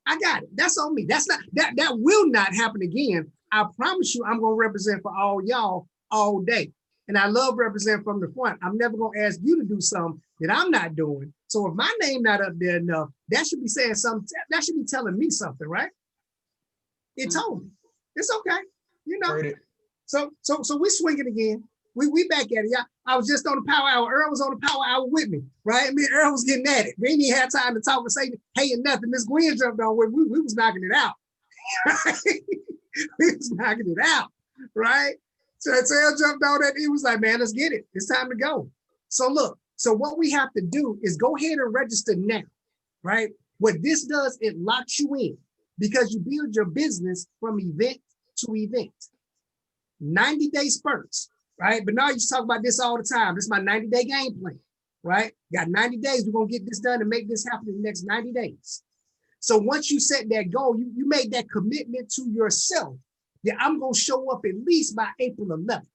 I got it. That's on me. That will not happen again. I promise you, I'm gonna represent for all y'all all day. And I love representing from the front. I'm never gonna ask you to do something that I'm not doing. So if my name not up there enough, that should be saying something. That should be telling me something, right? It told me. It's okay, you know. So we swinging again. We back at it. Yeah, I was just on the power hour. Earl was on the power hour with me, right? Me and Earl was getting at it. We didn't even have time to talk and say hey and nothing. Miss Gwen jumped on with. We was knocking it out. Right? We was knocking it out, right? So Tail jumped on it. He was like, man, let's get it. It's time to go. So look, so what we have to do is go ahead and register now, right? What this does, it locks you in, because you build your business from event to event. 90-day spurts, right? But now you talk about this all the time. This is my 90-day game plan, right? Got 90 days. We're going to get this done and make this happen in the next 90 days. So once you set that goal, you made that commitment to yourself that I'm going to show up at least by April 11th.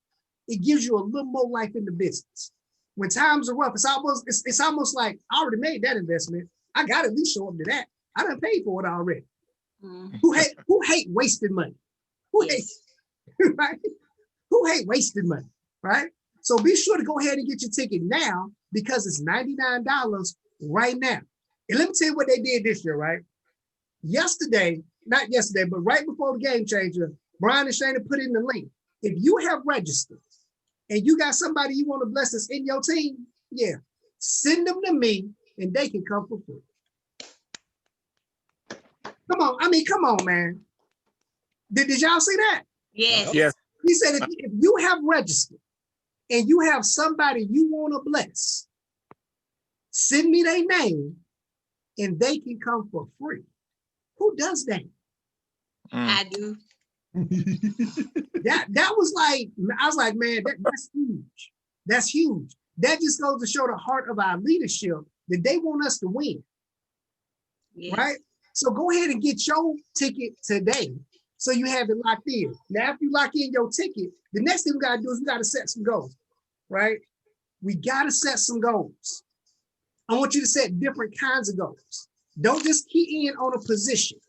It gives you a little more life in the business. When times are rough, it's almost like I already made that investment. I got to at least show up to that. I done paid for it already. Who hate wasted money? Who hates, right? Who hate wasted money, right? So be sure to go ahead and get your ticket now, because it's $99 right now. And let me tell you what they did this year, right? Not yesterday, but right before the Game Changer, Brian and Shana put in the link. If you have registered and you got somebody you want to bless us in your team, yeah, send them to me and they can come for free. Come on, man. Did y'all see that? Yes. Yes. He said, if you have registered and you have somebody you want to bless, send me their name and they can come for free. Who does that? I do. That was like, I was like, man, that's huge. That's huge. That just goes to show the heart of our leadership that they want us to win. Yes. Right? So go ahead and get your ticket today so you have it locked in. Now, after you lock in your ticket, the next thing we got to do is we got to set some goals, right? we got to set some goals. I want you to set different kinds of goals. Don't just key in on a position,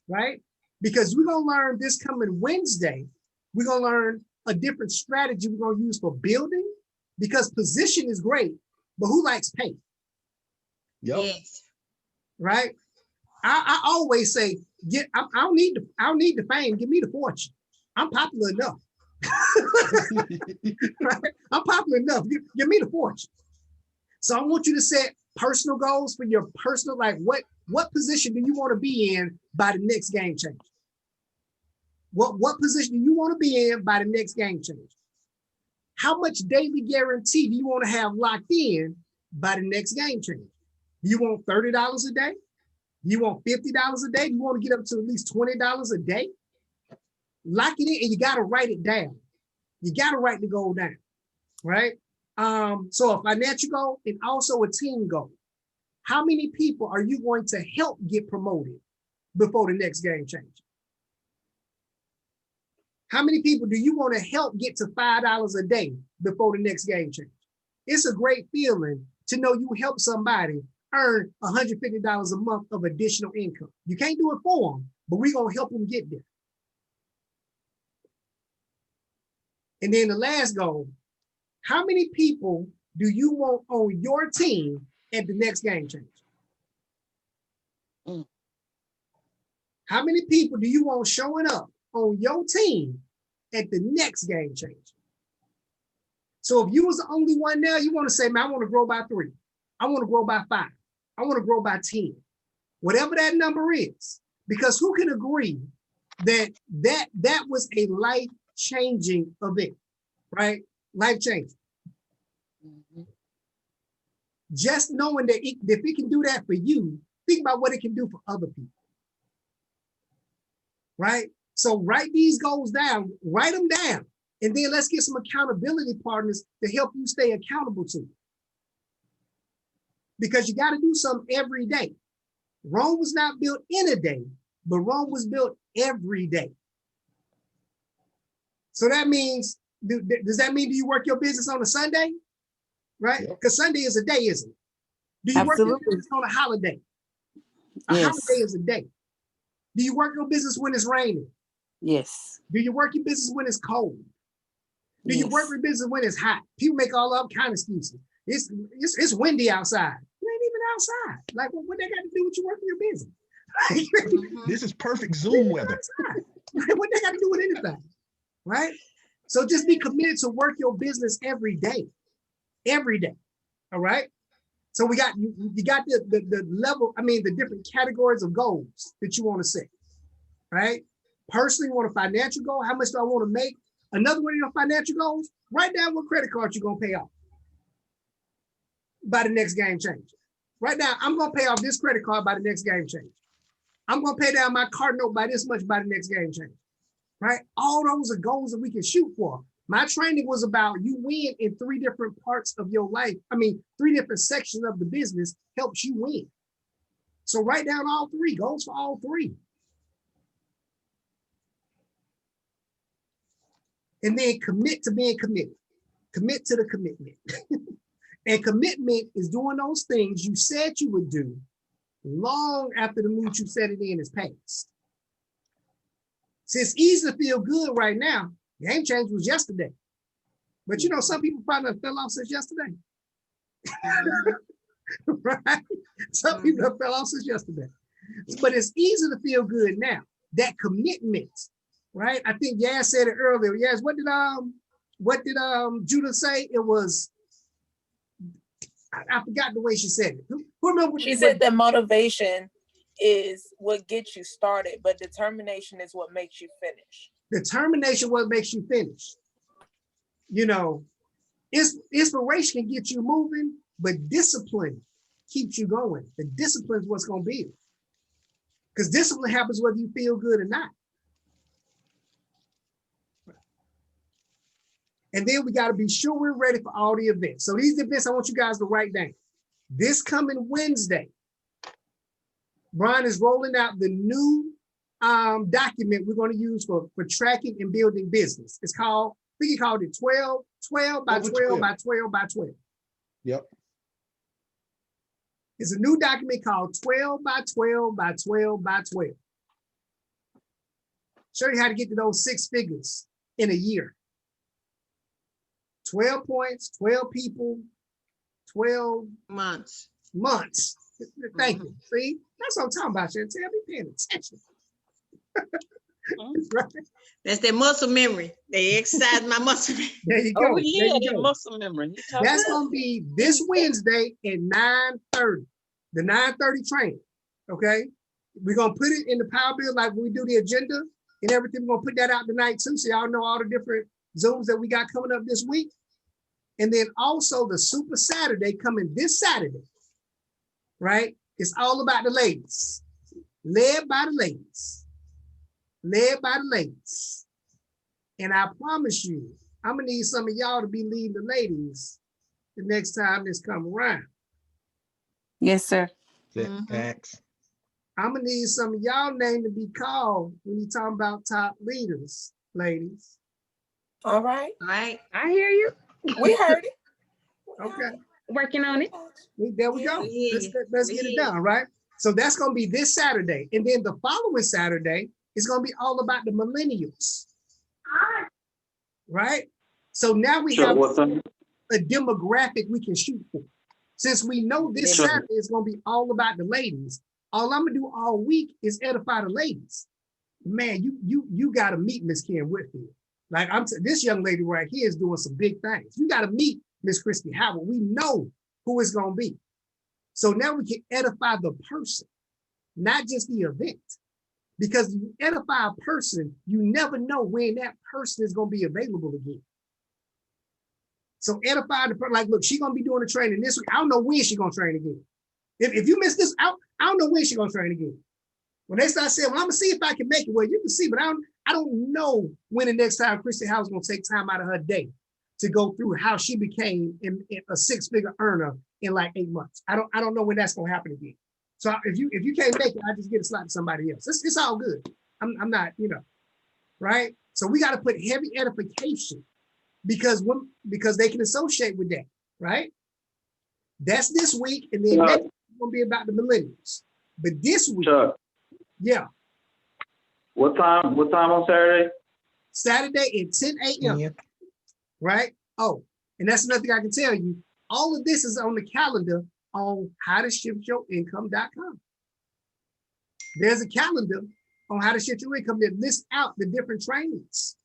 right? Because we're going to learn this coming Wednesday, we're going to learn a different strategy we're going to use for building, because position is great, but who likes pay? Yep. Yes. Right? I always say, I don't need the fame, give me the fortune. I'm popular enough. Right? I'm popular enough, give me the fortune. So I want you to set personal goals for your personal, like what position do you want to be in by the next game change? What position do you want to be in by the next game change? How much daily guarantee do you want to have locked in by the next game change? Do you want $30 a day? Do you want $50 a day? Do you want to get up to at least $20 a day? Lock it in, and you got to write it down. You got to write the goal down, right? So a financial goal and also a team goal. How many people are you going to help get promoted before the next game change? How many people do you want to help get to $5 a day before the next game change? It's a great feeling to know you help somebody earn $150 a month of additional income. You can't do it for them, but we're going to help them get there. And then the last goal, how many people do you want on your team at the next game change? How many people do you want showing up on your team at the next game change? So if you was the only one there, you want to say, man, I want to grow by 3. I want to grow by 5. I want to grow by 10. Whatever that number is, because who can agree that was a life-changing event, right? Life-changing. Just knowing that if it can do that for you, think about what it can do for other people, right? So write these goals down, write them down, and then let's get some accountability partners to help you stay accountable to it. Because you got to do something every day. Rome was not built in a day, but Rome was built every day. So that means, does that mean do you work your business on a Sunday? Right? Because Sunday is a day, isn't it? Do you work your business on a holiday? A holiday is a day. Do you work your business when it's raining? Yes. Do you work your business when it's cold? Do you work your business when it's hot? People make all up kind of excuses. It's windy outside. You ain't even outside. Like, what they got to do with you working your business? This is perfect Zoom weather. Like, what they got to do with anything, right? So just be committed to work your business every day, all right? So we got, you got the level, the different categories of goals that you want to set, right? Personally, you want a financial goal. How much do I want to make? Another one of your financial goals, write down what credit card you're going to pay off by the next game change. Right now, I'm going to pay off this credit card by the next game change. I'm going to pay down my car note by this much by the next game change, right? All those are goals that we can shoot for. My training was about you win in 3 different parts of your life. 3 different sections of the business helps you win. So write down all 3, goals for all 3. And then commit to being committed. Commit to the commitment. And commitment is doing those things you said you would do long after the mood you set it in is passed. See, it's easy to feel good right now. Game change was yesterday. But some people probably fell off since yesterday. Right? Some people have fell off since yesterday. But it's easy to feel good now. That commitment, right? I think Yaz said it earlier. Yaz, what did Judah say? It was, I forgot the way she said it. Who remember? She said that motivation is what gets you started, but determination is what makes you finish. Determination what makes you finish. Inspiration can get you moving, but discipline keeps you going. The discipline is what's going to build. Because discipline happens whether you feel good or not. And then we got to be sure we're ready for all the events. So these events, I want you guys to write down. This coming Wednesday, Brian is rolling out the new document we're going to use for tracking and building business. It's called, I think he called it 12 by 12 by 12 by 12. Yep. It's a new document called 12 by 12 by 12 by 12. Show you how to get to those 6 figures in a year. 12 points, 12 people, 12 months. Thank you. See, that's what I'm talking about. Chantel, be paying attention. Right? That's their muscle memory. They exercise my muscle memory. There you go. Oh yeah, There you that go. muscle memory. You talking That's about? gonna be this Wednesday at 9:30. The 9:30 training. Okay. We're gonna put it in the Power Bill like we do the agenda and everything. We're gonna put that out tonight too, so y'all know all the different Zooms that we got coming up this week. And then also the Super Saturday coming this Saturday, right? It's all about the ladies, led by the ladies, led by the ladies. And I promise you, I'm gonna need some of y'all to be leading the ladies the next time this come around. Yes, sir. Facts. I'm gonna need some of y'all name to be called when you talking about top leaders, ladies. All right. All right. I hear you. We heard it. Okay. Working on it. There we go. Let's get it done, right? So that's gonna be this Saturday. And then the following Saturday is gonna be all about the millennials. Right? So now we have a demographic we can shoot for. Since we know this Saturday is gonna be all about the ladies, all I'm gonna do all week is edify the ladies. Man, you gotta meet Miss Kim Whitfield. Like this young lady right here is doing some big things. You gotta meet Miss Christy Howard. We know who it's gonna be. So now we can edify the person, not just the event. Because you edify a person, you never know when that person is gonna be available again. So edify the person, like, look, she's gonna be doing the training this week. I don't know when she's gonna train again. If you miss this, I don't know when she's gonna train again. When they start saying, well, I'm gonna see if I can make it, well, you can see, but I don't know when the next time Christy Howard's gonna take time out of her day to go through how she became a 6-figure earner in like 8 months. I don't know when that's gonna happen again. So if you can't make it, I just get a slot to somebody else. It's all good. I'm not, right? So we got to put heavy edification because they can associate with that, right? That's this week, and then next week is gonna be about the millennials. But this week, yeah. What time on Saturday? Saturday at 10 a.m. Right? Oh, and that's another thing I can tell you. All of this is on the calendar on howtoshiftyourincome.com. There's a calendar on how to shift your income that lists out the different trainings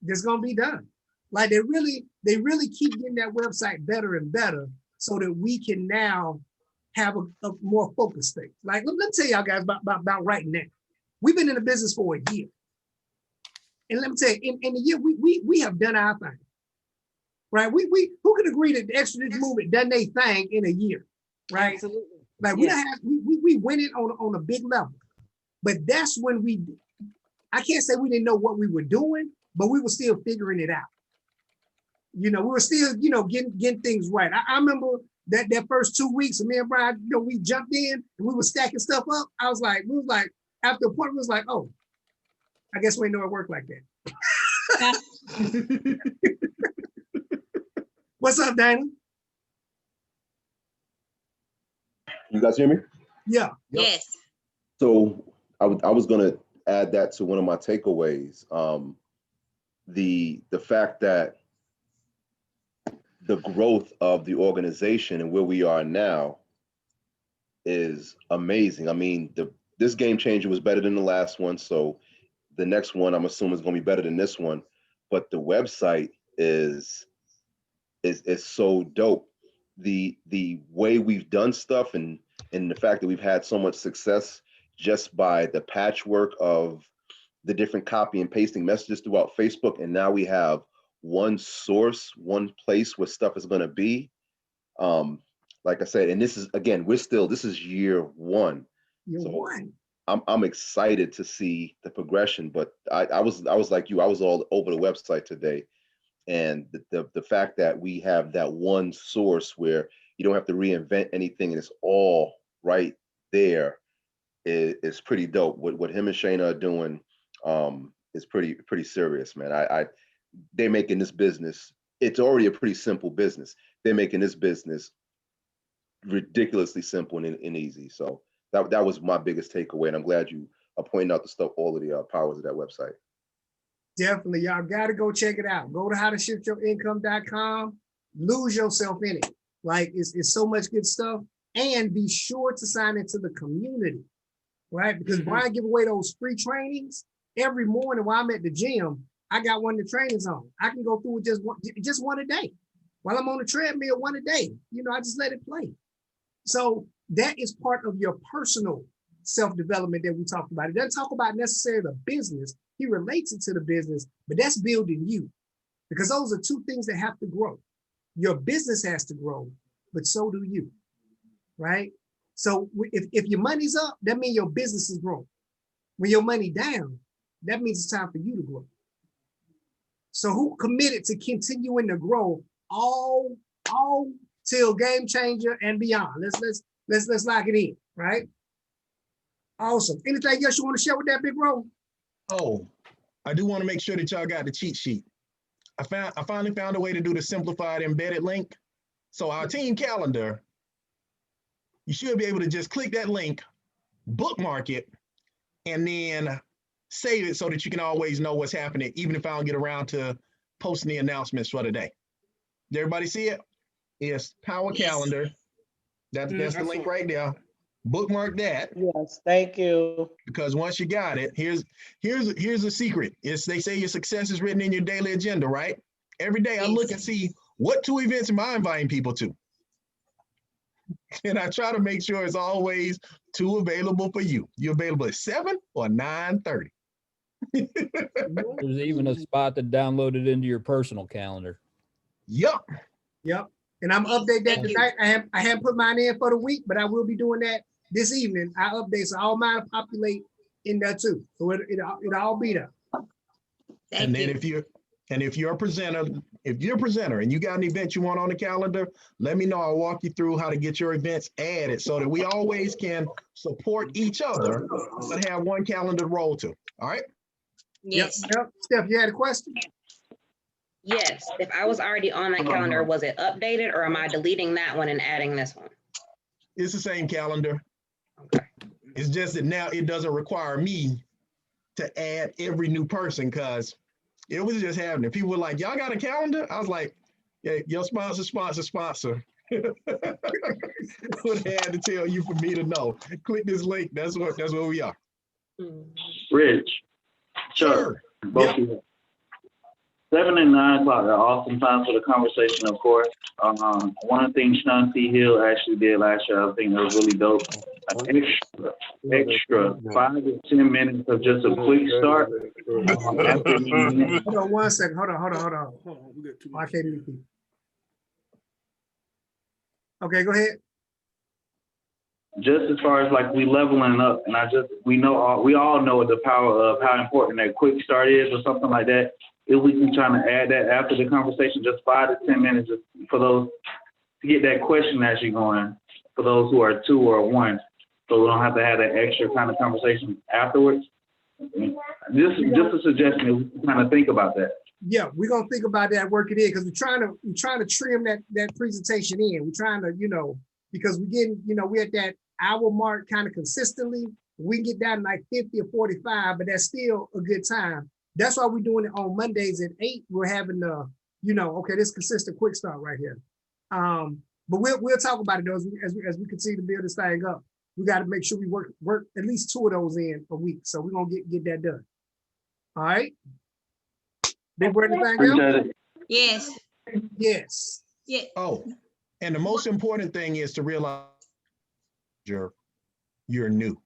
that's gonna be done. Like they really keep getting that website better and better so that we can now have a more focused thing. Like let me tell y'all guys about right now. We've been in the business for a year. And let me tell you, in the year we have done our thing. Right? Who could agree that the Extra movement done their thing in a year, right? Absolutely. Like we went in on a big level, but that's when I can't say we didn't know what we were doing, but we were still figuring it out. We were still, getting things right. I remember that first 2 weeks, and me and Brian, we jumped in and we were stacking stuff up. We was like, after a point, we was like, oh, I guess we didn't know it worked like that. What's up, Dana? You guys hear me? Yeah. Yes. So I was going to add that to one of my takeaways. The fact that the growth of the organization and where we are now is amazing. I mean, this game changer was better than the last one, so the next one I'm assuming is going to be better than this one. But the website is so dope. The way we've done stuff and the fact that we've had so much success just by the patchwork of the different copy and pasting messages throughout Facebook, and now we have one source, one place where stuff is going to be. Like I said, and this is again, this is year one. I'm excited to see the progression, but I was like you, I was all over the website today. And the fact that we have that one source where you don't have to reinvent anything and it's all right there is pretty dope. What him and Shayna are doing is pretty serious, man. They're making this business, it's already a pretty simple business. they're making this business ridiculously simple and easy. So that was my biggest takeaway, and I'm glad you are pointing out the stuff, all of the powers of that website. Definitely, y'all gotta go check it out. Go to howtoshiftyourincome.com, lose yourself in it. Like it's so much good stuff. And be sure to sign into the community, right? Because Brian give away those free trainings every morning while I'm at the gym. I got one of the trainings on. I can go through it just one a day. While I'm on the treadmill, one a day. You know, I just let it play. So that is part of your personal self-development that we talked about. It doesn't talk about necessarily the business. He relates it to the business, but that's building you. Because those are two things that have to grow. Your business has to grow, but so do you, right? So if your money's up, that means your business is growing. When your money down, that means it's time for you to grow. So who committed to continuing to grow all till Game Changer and beyond? Let's lock it in, right? Awesome. Anything else you want to share with that, big bro? Oh, I do want to make sure that y'all got the cheat sheet. I finally found a way to do the simplified embedded link. So our team calendar, you should be able to just click that link, bookmark it, and then save it so that you can always know what's happening, even if I don't get around to posting the announcements for the day. Did everybody see it? It's Power Calendar. That's the link right there. Bookmark that. Yes, thank you. Because once you got it, here's a secret. They say your success is written in your daily agenda, right? Every day I look and see what 2 events am I inviting people to. And I try to make sure it's always 2 available for you. You're available at 7 or 9:30. There's even a spot to download it into your personal calendar. Yep. And I'm updating that tonight. I haven't put mine in for the week, but I will be doing that this evening. I update, so all mine populate in there too. So it'll all be there. And then if you're a presenter, and you got an event you want on the calendar, let me know. I'll walk you through how to get your events added so that we always can support each other but have one calendar to roll to. All right? Yes. Yep. Steph, you had a question? Yes, if I was already on that calendar, was it updated or am I deleting that one and adding this one? It's the same calendar. Okay. It's just that now it doesn't require me to add every new person because it was just happening. People were like, y'all got a calendar? I was like, yeah, your sponsor. What they had to tell you for me to know. Click this link. That's where we are. Rich, Chuck, both of you. 7 and 9 o'clock are awesome times for the conversation, of course. One of the things Sean T. Hill actually did last year, I think that was really dope. An extra 5 to 10 minutes of just a quick start. Hold on 1 second. Hold on. I can't repeat. Okay, go ahead. Just as far as like we leveling up, and we all know the power of how important that quick start is or something like that. If we can try to add that after the conversation, just 5 to 10 minutes for those to get that question actually going for those who are 2 or 1, so we don't have to have that extra kind of conversation afterwards. Just a suggestion that we can kind of think about that. Yeah, we're gonna think about that, work it in, because we're trying to trim that presentation in. We're trying to, because we're at that hour mark kind of consistently. We can get down to like 50 or 45, but that's still a good time. That's why we're doing it on Mondays at 8. We're having this consistent quick start right here. But we'll talk about it though as we continue to build this thing up. We got to make sure we work at least 2 of those in a week. So we're gonna get that done. All right. Big word, anything else? Yes. Yes. Yeah. Oh, and the most important thing is to realize you're new.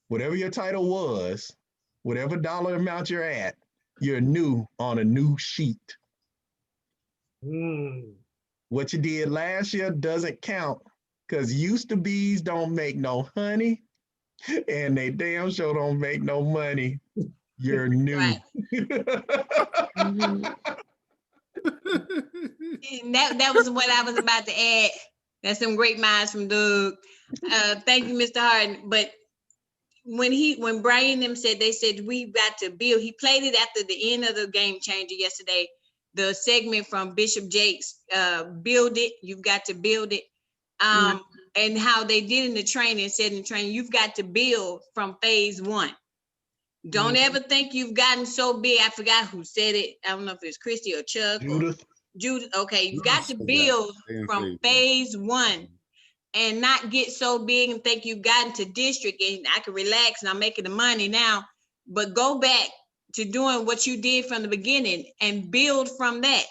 Whatever your title was, whatever dollar amount you're at, you're new on a new sheet. What you did last year doesn't count because used to bees don't make no honey and they damn sure don't make no money. You're new. Right. And that was what I was about to add. That's some great minds from Doug. Thank you, Mr. Hardon. But when Brian and them said, they said we got to build, he played it after the end of the Game Changer yesterday. the segment from Bishop Jakes, build it, you've got to build it. And how they did in the training, said in the training, you've got to build from phase one. Don't ever think you've gotten so big. I forgot who said it. I don't know if it's Christy or Chuck. Judith. Okay, you've got to build from phase one and not get so big and think you've gotten to district and I can relax and I'm making the money now. But go back to doing what you did from the beginning and build from that.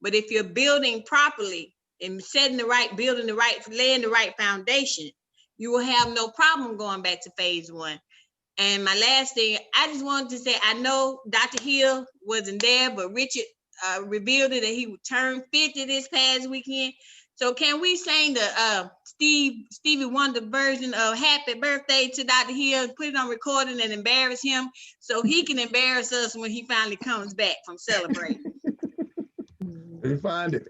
But if you're building properly and setting the right, building the right, laying the right foundation, you will have no problem going back to phase one. And my last thing, I just wanted to say, I know Dr. Hill wasn't there, but Richard revealed it that he would turn 50 this past weekend. So can we sing the Stevie Wonder version of Happy Birthday to Dr. Hill, put it on recording and embarrass him so he can embarrass us when he finally comes back from celebrating. Let me find it.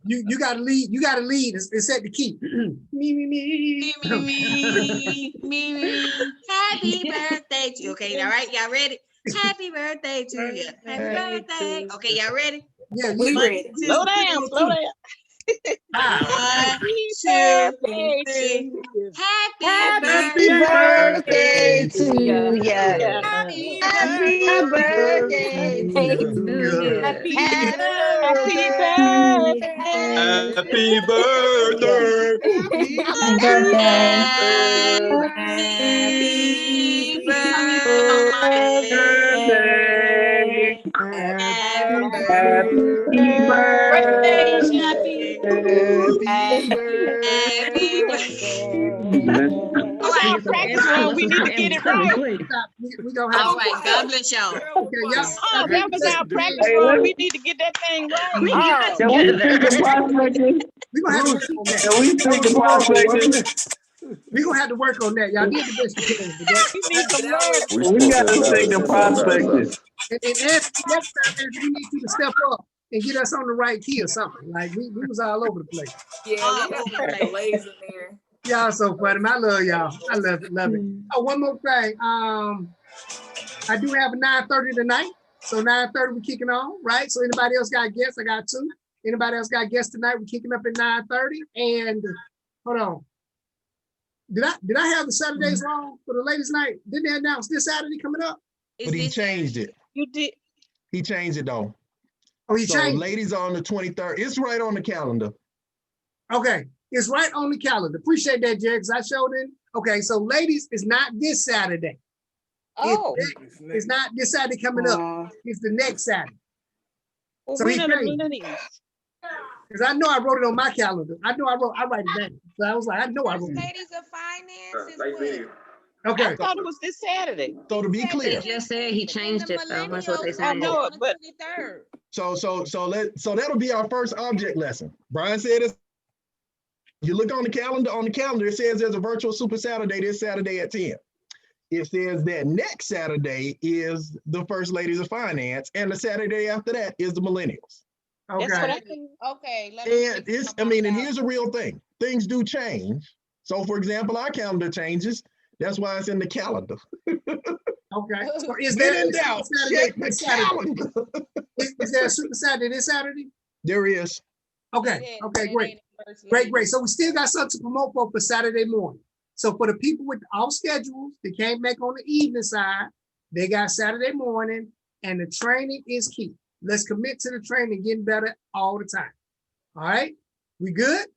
You gotta lead. You gotta lead. It's set the key. Me. Happy birthday to you. Okay, all right, y'all ready? Happy birthday to you. Happy birthday. Okay, y'all ready? Yeah, we ready. Slow down, slow down. Happy birthday to you. Happy birthday to you. Happy we need to get it right. We gonna have. All right, God bless y'all. Okay, y'all. That was our practice run. We need to get that thing right. Can we take the prospecting? We gonna have to work on that. Can we take the prospecting? We gonna have to work on that. Y'all did the best you can. But We got to take the prospecting. And next time, Anthony, we need you to step up and get us on the right key or something. Like we was all over the place. Yeah, we got the delays in there. Y'all so funny. I love y'all. I love it. Oh, one more thing. I do have a 9:30 tonight. So 9:30 we're kicking on, right? So anybody else got guests? I got 2. Anybody else got guests tonight? We're kicking up at 9:30. And hold on. Did I have the Saturdays wrong for the ladies' night? Didn't they announce this Saturday coming up? But he changed it. You did. He changed it though. Oh, he changed. Ladies on the 23rd. It's right on the calendar. Okay, it's right on the calendar. Appreciate that, Jerry, because I showed it. Okay, so ladies, it's not this Saturday. Oh. It's not this Saturday coming up. It's the next Saturday. Well, So he changed. Because I know I wrote it on my calendar. I write it down. So I was like, I know I wrote it. Ladies of Finance is when? Okay. I thought it was this Saturday. So to be clear. They just said he changed it though. That's what they said. I know it, but So that'll be our first object lesson. Brian said this. You look on the calendar, it says there's a virtual Super Saturday this Saturday at 10. It says that next Saturday is the First Ladies of Finance, and the Saturday after that is the Millennials. Okay. Okay. And and here's a real thing. Things do change. So for example, our calendar changes. That's why it's in the calendar. Okay. So is When there in doubt, check the calendar. Is there a Super Saturday this Saturday? There is. Okay. Okay, great. Great. So we still got something to promote for Saturday morning. So for the people with off schedules, they can't make on the evening side, they got Saturday morning, and the training is key. Let's commit to the training, getting better all the time. All right? We good?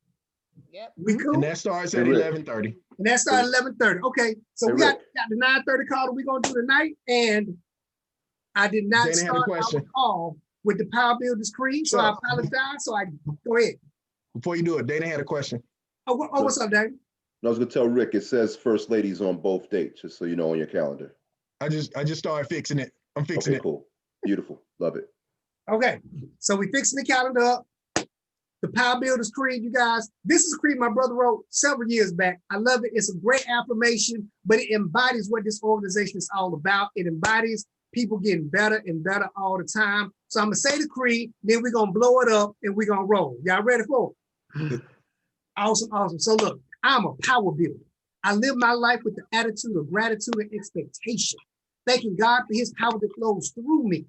Yep. We cool? And that starts at 11:30. And that starts at 11:30. Okay. So we got the 9:30 call that we're gonna do tonight. And I did not start our call with the Power Builders Creed. So I apologize. So go ahead. Before you do it, Dana had a question. Oh, what's up, Dana? I was gonna tell Rick, it says First Ladies on both dates, just so you know on your calendar. I just started fixing it. I'm fixing it. Cool. Beautiful. Love it. Okay. So we fixing the calendar up. The Power Builders Creed, you guys. This is a creed my brother wrote several years back. I love it. It's a great affirmation, but it embodies what this organization is all about. It embodies people getting better and better all the time. So I'm gonna say the creed, then we're gonna blow it up and we're gonna roll. Y'all ready for it? Awesome. So look, I'm a power builder. I live my life with the attitude of gratitude and expectation, thanking God for his power that flows through me.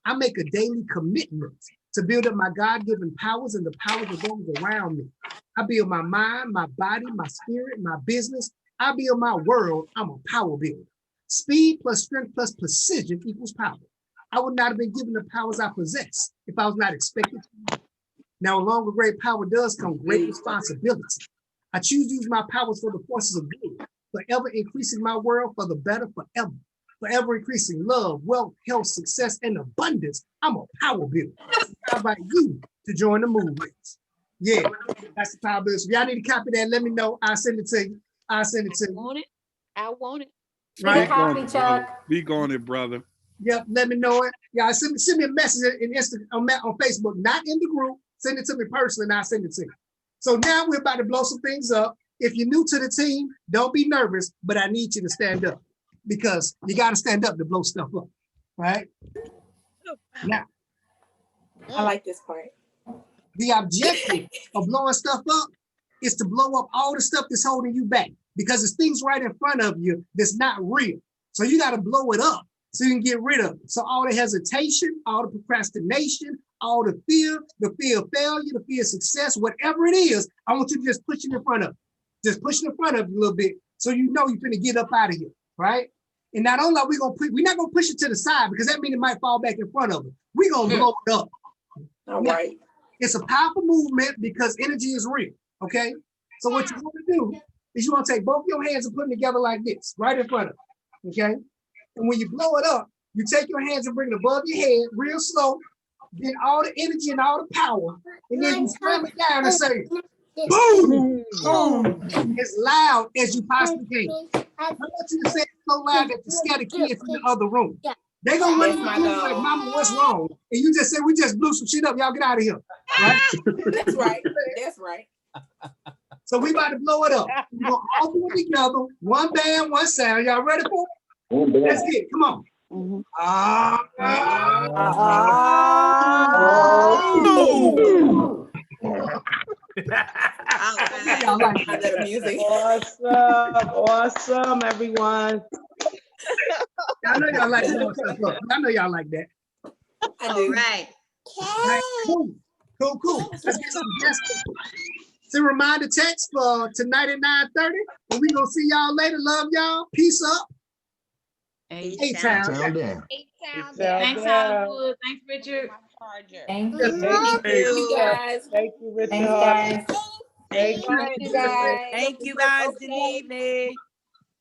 I make a daily commitment to build up my God-given powers and the powers of those around me. I build my mind, my body, my spirit, my business. I build my world. I'm a power builder. Speed plus strength plus precision equals power. I would not have been given the powers I possess if I was not expected to. Now, along with great power does come great responsibility. I choose to use my powers for the forces of good, forever increasing my world for the better forever. Forever increasing love, wealth, health, success, and abundance. I'm a power builder. How about you to join the movement? Yeah, that's the power builder. So y'all need to copy that. Let me know. I'll send it to you. I'll send it to you. I want it. Right? Speak on it, brother. Yep, let me know it. Yeah, send me a message on Facebook, not in the group. Send it to me personally, and I'll send it to you. So now we're about to blow some things up. If you're new to the team, don't be nervous, but I need you to stand up because you got to stand up to blow stuff up, right? Now, I like this part. the objective of blowing stuff up is to blow up all the stuff that's holding you back because there's things right in front of you that's not real. So you got to blow it up so you can get rid of it. So all the hesitation, all the procrastination, all the fear of failure, the fear of success, whatever it is, I want you to just push it in front of you. Just push it in front of you a little bit so you know you're gonna get up out of here, right? And not only are we're not gonna push it to the side because that means it might fall back in front of us. We're gonna blow it up. All right. It's a powerful movement because energy is real, okay? So what you want to do is you want to take both your hands and put them together like this, right in front of you, okay? And when you blow it up, you take your hands and bring it above your head real slow, get all the energy and all the power, and then you slam it down and say, boom, boom, as loud as you possibly can. I want you to say it so loud that you scare the kids in the other room. They're gonna run in the room like, Mama, what's wrong? And you just say, we just blew some shit up. Y'all get out of here. Right? That's right. That's right. So we about to blow it up. We're gonna all do it together. One band, one sound. Y'all ready for it? Let's get it. Come on. Awesome, everyone. I know y'all like that. I know y'all like that. I do. Right. Cool. Let's get some guests. Send a reminder text for tonight at 9:30. And we gonna see y'all later. Love y'all. Peace up. A-Town. Thanks, Hollywood. Thanks, Richard. Thank you, guys. Thank you, Richard. Thanks, guys. Thank you, guys. Thank you guys. Good evening.